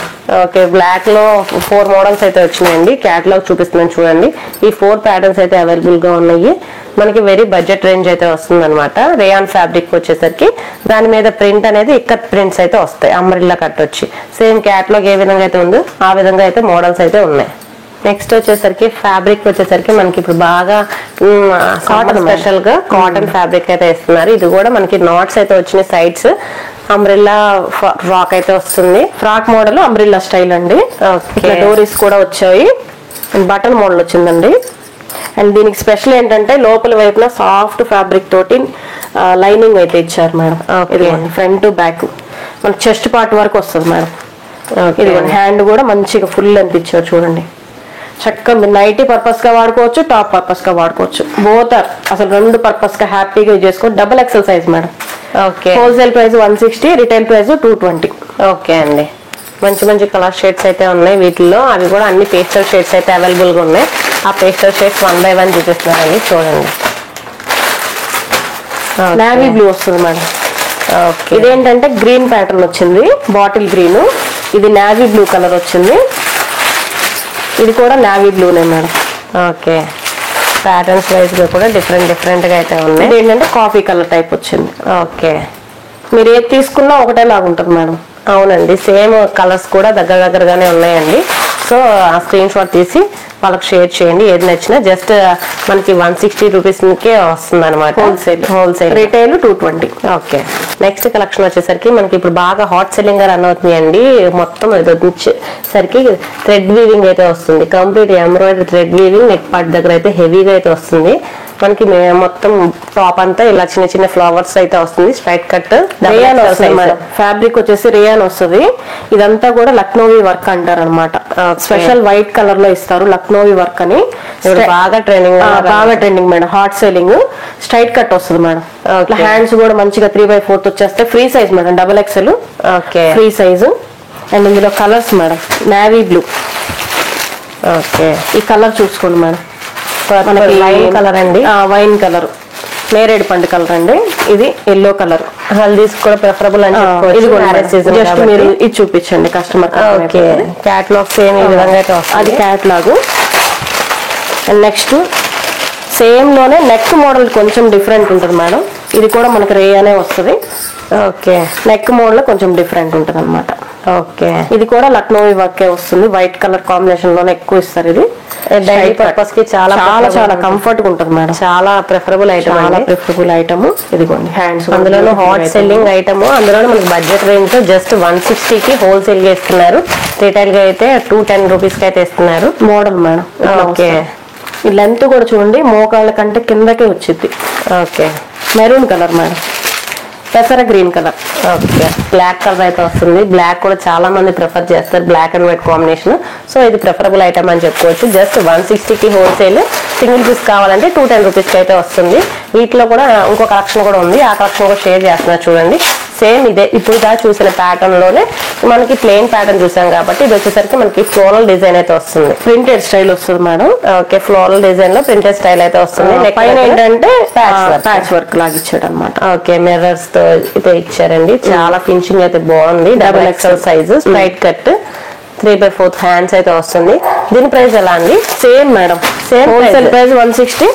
Okay. Black లో 4 మోడల్స్ అయితే వచ్చినాయండి. క్యాటలాగ్ చూపిస్తున్నాను చూడండి. ఈ 4 ప్యాటర్న్స్ అయితే అవైలబుల్ గా ఉన్నాయి. మనకి వెరీ బడ్జెట్ రేంజ్ అయితే వస్తుంది అనమాట. రేయాన్ ఫ్యాబ్రిక్ వచ్చేసరికి దాని మీద ప్రింట్ అనేది ఇక్కత్ ప్రింట్స్ అయితే వస్తాయి. అంబ్రెల్లా కట్ వచ్చి సేమ్ క్యాటలాగ్ ఏ విధంగా అయితే ఉందో ఆ విధంగా అయితే మోడల్స్ అయితే ఉన్నాయి. నెక్స్ట్ వచ్చేసరికి ఫ్యాబ్రిక్ వచ్చేసరికి మనకి ఇప్పుడు బాగా కాటన్ స్పెషల్ గా కాటన్ ఫ్యాబ్రిక్ అయితే ఇస్తున్నారు. ఇది కూడా మనకి నాట్స్ అయితే వచ్చిన సైడ్స్. అంబ్రెల్లా ఫ్రాక్ అయితే వస్తుంది. ఫ్రాక్ మోడల్ అంబ్రెల్లా స్టైల్ అండి. డోరీస్ కూడా వచ్చాయి. బటన్ మోడల్ వచ్చిందండి. అండ్ దీనికి స్పెషల్ ఏంటంటే లోపల వైపున సాఫ్ట్ ఫ్యాబ్రిక్ తోటి లైనింగ్ అయితే ఇచ్చారు మేడం. ఇది ఫ్రంట్ బ్యాక్ మన చెస్ట్ పార్ట్ వరకు వస్తుంది మేడం. ఇది హ్యాండ్ కూడా మంచిగా ఫుల్ లెంత్ ఇచ్చారు చూడండి. చక్కగా మీరు నైటీ పర్పస్ గా వాడుకోవచ్చు, టాప్ పర్పస్ గా వాడుకోవచ్చు. బోత్ అసలు రెండు పర్పస్ గా హ్యాపీగా యూజ్ చేసుకోవచ్చు. Double XL size madam. Okay. Wholesale price 160, retail price 220. Okay అండి. మంచి మంచి కలర్ షేడ్స్ అయితే ఉన్నాయి వీటిల్లో. అవి కూడా అన్ని పేస్టల్ షేడ్స్ అయితే అవైలబుల్ గా ఉన్నాయి. ఆ పేస్టల్ షేడ్స్ 1 by 1 చూపిస్తున్నారండి చూడండి. నావీ బ్లూ వస్తుంది మేడం. ఓకే. ఇదేంటంటే గ్రీన్ ప్యాటర్న్ వచ్చింది, బాటిల్ గ్రీన్. ఇది నావీ బ్లూ కలర్ వచ్చింది. ఇది కూడా నావీ బ్లూనే మేడం. ఓకే. ప్యాటర్న్స్ వైజ్ గా కూడా డిఫరెంట్ గా అయితే ఉన్నాయి. ఇది ఏంటంటే కాఫీ కలర్ టైప్ వచ్చింది. ఓకే. మీరు ఏది తీసుకున్నా ఒకటే లాగా ఉంటుంది మేడం. అవునండి, సేమ్ కలర్స్ కూడా దగ్గరగానే ఉన్నాయండి. సో ఆ స్క్రీన్ షాట్ తీసి వాళ్ళకి షేర్ చేయండి. ఏది నచ్చినా జస్ట్ మనకి 160 రూపీస్కే వస్తుంది అనమాట. Wholesale. Retail 220. Okay. Next collection వచ్చేసరికి మనకి ఇప్పుడు బాగా హాట్ సెల్లింగ్ గా రన్ అవుతుందండి. మొత్తం ఇది వచ్చేసరికి థ్రెడ్ వీవింగ్ అయితే వస్తుంది. Complete embroidery thread weaving. Neck part దగ్గర అయితే హెవీగా అయితే వస్తుంది. మనకి మొత్తం టాప్ అంతా ఇలా చిన్న చిన్న ఫ్లవర్స్ అయితే వస్తుంది. స్ట్రైట్ కట్ రేయాన్ వస్తుంది మేడం. ఫ్యాబ్రిక్ వచ్చేసి రేయాన్ వస్తుంది. ఇదంతా కూడా లక్నోవి వర్క్ అంటారు అనమాట. స్పెషల్ వైట్ కలర్ లో ఇస్తారు లక్నోవి వర్క్ అని. బాగా trending madam. Hot selling. Straight cut వస్తుంది మేడం. హ్యాండ్స్ కూడా మంచిగా 3/4 వచ్చేస్తే. Free size madam, double XL. Okay. Free size. And ఇందులో colours madam. Navy blue. Okay. ఈ కలర్ చూసుకోండి మేడం. మనకి వైన్ కలర్ అండి. వైన్ కలర్, నేరేడు పండు కలర్ అండి. ఇది ఎల్లో కలర్. హల్దీస్ కూడా ప్రిఫరబుల్ అని ఇది జస్ట్ మీరు ఇది చూపించండి కస్టమర్. ఓకే. క్యాటలాగ్ సేమ్ ఈ విధంగా అయితే వస్తుంది. అది క్యాటలాగ్. అండ్ నెక్స్ట్ సేమ్ లోనే నెక్ మోడల్ కొంచెం డిఫరెంట్ ఉంటుంది మేడం. ఇది కూడా మనకి రేయానే వస్తుంది. ఓకే. నెక్ మోడల్ కొంచెం డిఫరెంట్ ఉంటుంది అనమాట. ఓకే. ఇది కూడా లక్నోవి వర్కే వస్తుంది. వైట్ కలర్ కాంబినేషన్ లోనే ఎక్కువ ఇస్తారు. ఇది డైలీ పర్పస్ కి చాలా కంఫర్ట్ గా ఉంటుంది మేడం. చాలా ప్రిఫరబుల్ ఐటమ్. ఇదిగోండి హ్యాండ్స్. అందులోనూ హాట్ సెల్లింగ్ ఐటమ్. అందులోనూ మనకి బడ్జెట్ రేంజ్ లో జస్ట్ 160కి హోల్సేల్ గా ఇస్తున్నారు. రిటైల్ గా అయితే 210 రూపీస్ కి అయితే ఇస్తున్నారు. Model madam. ఓకే. ఈ లెంత్ కూడా చూడండి మోకాళ్ళ కంటే కిందకే వచ్చింది. ఓకే. Maroon colour madam. పెసర green colour. Okay. Black colour అయితే వస్తుంది. బ్లాక్ కూడా చాలా మంది ప్రిఫర్ చేస్తారు, black and white combination. So ఇది ప్రిఫరబుల్ ఐటమ్ అని చెప్పుకోవచ్చు. జస్ట్ 160కి హోల్సేల్. సింగిల్ పీస్ కావాలంటే 210 రూపీస్కి అయితే వస్తుంది. వీటిలో కూడా ఇంకో కలెక్షన్ కూడా ఉంది. ఆ కలెక్షన్ కూడా షేర్ చేస్తున్నారు చూడండి. సేమ్ ఇదే ఇప్పుడు చూసిన ప్యాటర్న్ లోనే మనకి ప్లెయిన్ ప్యాటర్న్ చూసాం కాబట్టి ఇది వచ్చేసరికి మనకి ఫ్లోరల్ డిజైన్ అయితే వస్తుంది. ప్రింటెడ్ స్టైల్ వస్తుంది మేడం. ఓకే. ఫ్లోరల్ డిజైన్ లో ప్రింటెడ్ స్టైల్ అయితే వస్తుంది. పైన ఏంటంటే ప్యాచ్ వర్క్ లాగా ఇచ్చాడు అనమాట. ఓకే. మిర్రర్స్ తో అయితే ఇచ్చారండి. చాలా ఫినిషింగ్ అయితే బాగుంది. Double XL size. Straight cut. 3/4 hands అయితే వస్తుంది. దీని ప్రైస్ ఎలా అండి? Same madam. Same wholesale price 160,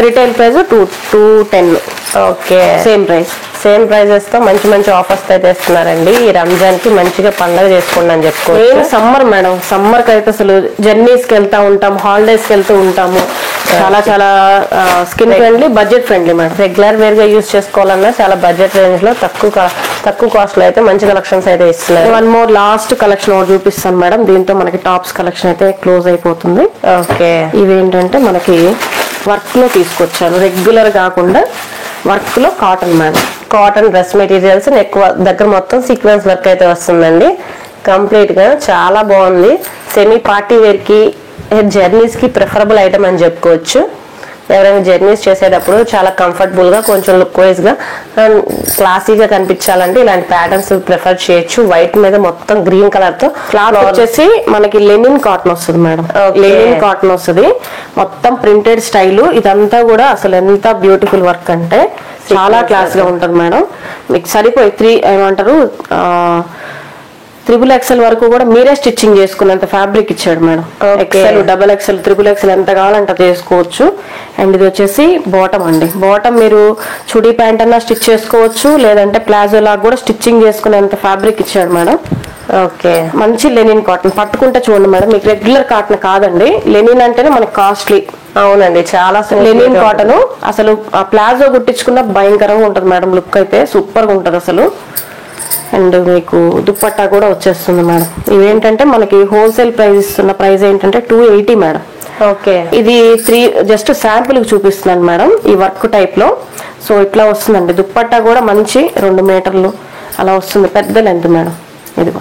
retail price 210. Okay. Same prices తో మంచి మంచి ఆఫర్స్ అయితే ఇస్తున్నారండి. ఈ రంజాన్ కి మంచిగా పండుగ చేసుకోండి అని చెప్పుకోవచ్చు. Summer madam. సమ్మర్ కి అయితే అసలు జర్నీస్ కి వెళ్తా ఉంటాం, హాలిడేస్ కి వెళ్తూ ఉంటాము. చాలా skin friendly, budget friendly madam. Regular wear గా యూజ్ చేసుకోవాలన్నా చాలా బడ్జెట్ రేంజ్ లో తక్కువ కాస్ట్ లో అయితే మంచి కలెక్షన్స్ అయితే ఇస్తున్నారు. వన్ మోర్ లాస్ట్ కలెక్షన్ ఒకటి చూపిస్తాను మేడం. దీంతో మనకి టాప్స్ కలెక్షన్ అయితే క్లోజ్ అయిపోతుంది. ఓకే. ఇవేంటంటే మనకి వర్క్ లో తీసుకొచ్చాను. రెగ్యులర్ కాకుండా వర్క్ లో cotton madam. Cotton dress materials ఎక్కువ దగ్గర మొత్తం సీక్వెన్స్ వర్క్ అయితే వస్తుందండి. కంప్లీట్ గా చాలా బాగుంది. సెమీ పార్టీ వేర్ కి, జర్నీస్ కి ప్రిఫరబుల్ ఐటమ్ అని చెప్పుకోవచ్చు. ఎవరైనా జర్నీస్ చేసేటప్పుడు చాలా కంఫర్టబుల్ గా, కొంచెం లుక్ వైజ్ గా, క్లాసీగా కనిపించాలంటే ఇలాంటి ప్యాటర్న్స్ ప్రిఫర్ చేయొచ్చు. వైట్ మీద మొత్తం గ్రీన్ కలర్ తో. క్లాత్ వచ్చేసి మనకి లెనిన్ కాటన్ వస్తుంది మేడం. లెనిన్ కాటన్ వస్తుంది. మొత్తం ప్రింటెడ్ స్టైల్. ఇదంతా కూడా అసలు ఎంత బ్యూటిఫుల్ వర్క్ అంటే చాలా క్లాస్ గా ఉంటుంది మేడం. మీకు సరిపోయి 3 XXL వరకు కూడా మీరే స్టిచ్చింగ్ చేసుకున్నంత ఫ్యాబ్రిక్ ఇచ్చాడు madam. XL, double XL, 3 XXL ఎంత కావాలంటే చేసుకోవచ్చు. అండ్ ఇది వచ్చేసి బాటమ్ అండి. బాటమ్ మీరు చుడీ ప్యాంట్ అన్నా స్టిచ్ చేసుకోవచ్చు, లేదంటే ప్లాజో లాగా కూడా స్టిచ్చింగ్ చేసుకునేంత ఫ్యాబ్రిక్ ఇచ్చాడు మేడం. ఓకే. మంచి లెనిన్ కాటన్. పట్టుకుంటే చూడండి మేడం, మీకు రెగ్యులర్ కాటన్ కాదండి. లెనిన్ అంటేనే మనకి కాస్ట్లీ. అవునండి, చాలా లెనిన్ కాటన్. అసలు ఆ ప్లాజో కుట్టించుకున్న భయంకరంగా ఉంటుంది మేడం. లుక్ అయితే సూపర్ గా ఉంటుంది అసలు. అండ్ మీకు దుప్పట్టా కూడా వచ్చేస్తుంది మేడం. ఇవేంటంటే మనకి హోల్సేల్ ప్రైస్ ఇస్తున్న ప్రైస్ ఏంటంటే 280 మేడం. ఓకే. ఇది జస్ట్ శాంపుల్ కి చూపిస్తున్నాను మేడం ఈ వర్క్ టైప్ లో. సో ఇట్లా వస్తుందండి. దుప్పట్టా కూడా మంచి 2 మీటర్లు అలా వస్తుంది. పెద్ద లెంత్ మేడం. ఇది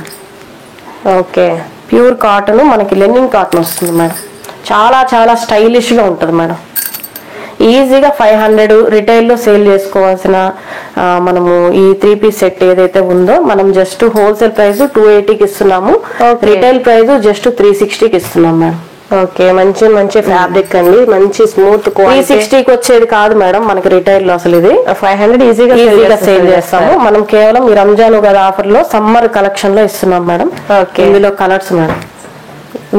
ఓకే, ప్యూర్ కాటన్, మనకి లెనిన్ కాటన్ వస్తుంది మేడం. చాలా చాలా స్టైలిష్ గా ఉంటుంది మేడం. ఈజీగా 500 రిటైల్లో సేల్ చేసుకోవాల్సిన మనము ఈ 3 పీస్ సెట్ ఏదైతే ఉందో మనం జస్ట్ హోల్సేల్ ప్రైస్ 280కి ఇస్తున్నాము. రిటైల్ ప్రైస్ జస్ట్ 360కి ఇస్తున్నాం మేడం. ఓకే, మంచి మంచి ఫ్యాబ్రిక్ అండి, మంచి స్మూత్. 360కి వచ్చేది కాదు మేడం మనకి రిటైల్ లో. అసలు ఇది 500 ఈజీగా సేల్ చేస్తాము. మనం కేవలం ఈ రంజాన్ ఉగాది ఆఫర్ లో సమ్మర్ కలెక్షన్ లో ఇస్తున్నాం మేడం. ఓకే, ఇందులో కలర్స్ మేడం.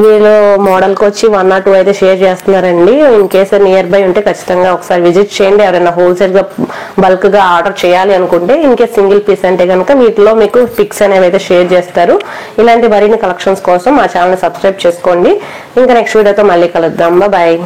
వీళ్ళు మోడల్ కి వచ్చి 1 or 2 అయితే షేర్ చేస్తున్నారండి. ఇన్ కేస్ నియర్ బై ఉంటే ఖచ్చితంగా ఒకసారి విజిట్ చేయండి. ఎవరైనా హోల్సేల్ గా బల్క్ గా ఆర్డర్ చేయాలి అనుకుంటే, ఇన్ కేస్ సింగిల్ పీస్ అంటే కనుక వీటిలో మీకు పిక్స్ అనేవి అయితే షేర్ చేస్తారు. ఇలాంటి మరిన్ని కలెక్షన్స్ కోసం మా ఛానల్ సబ్స్క్రైబ్ చేసుకోండి. ఇంకా నెక్స్ట్ వీడియోతో మళ్ళీ కలుద్దాం. బాయ్.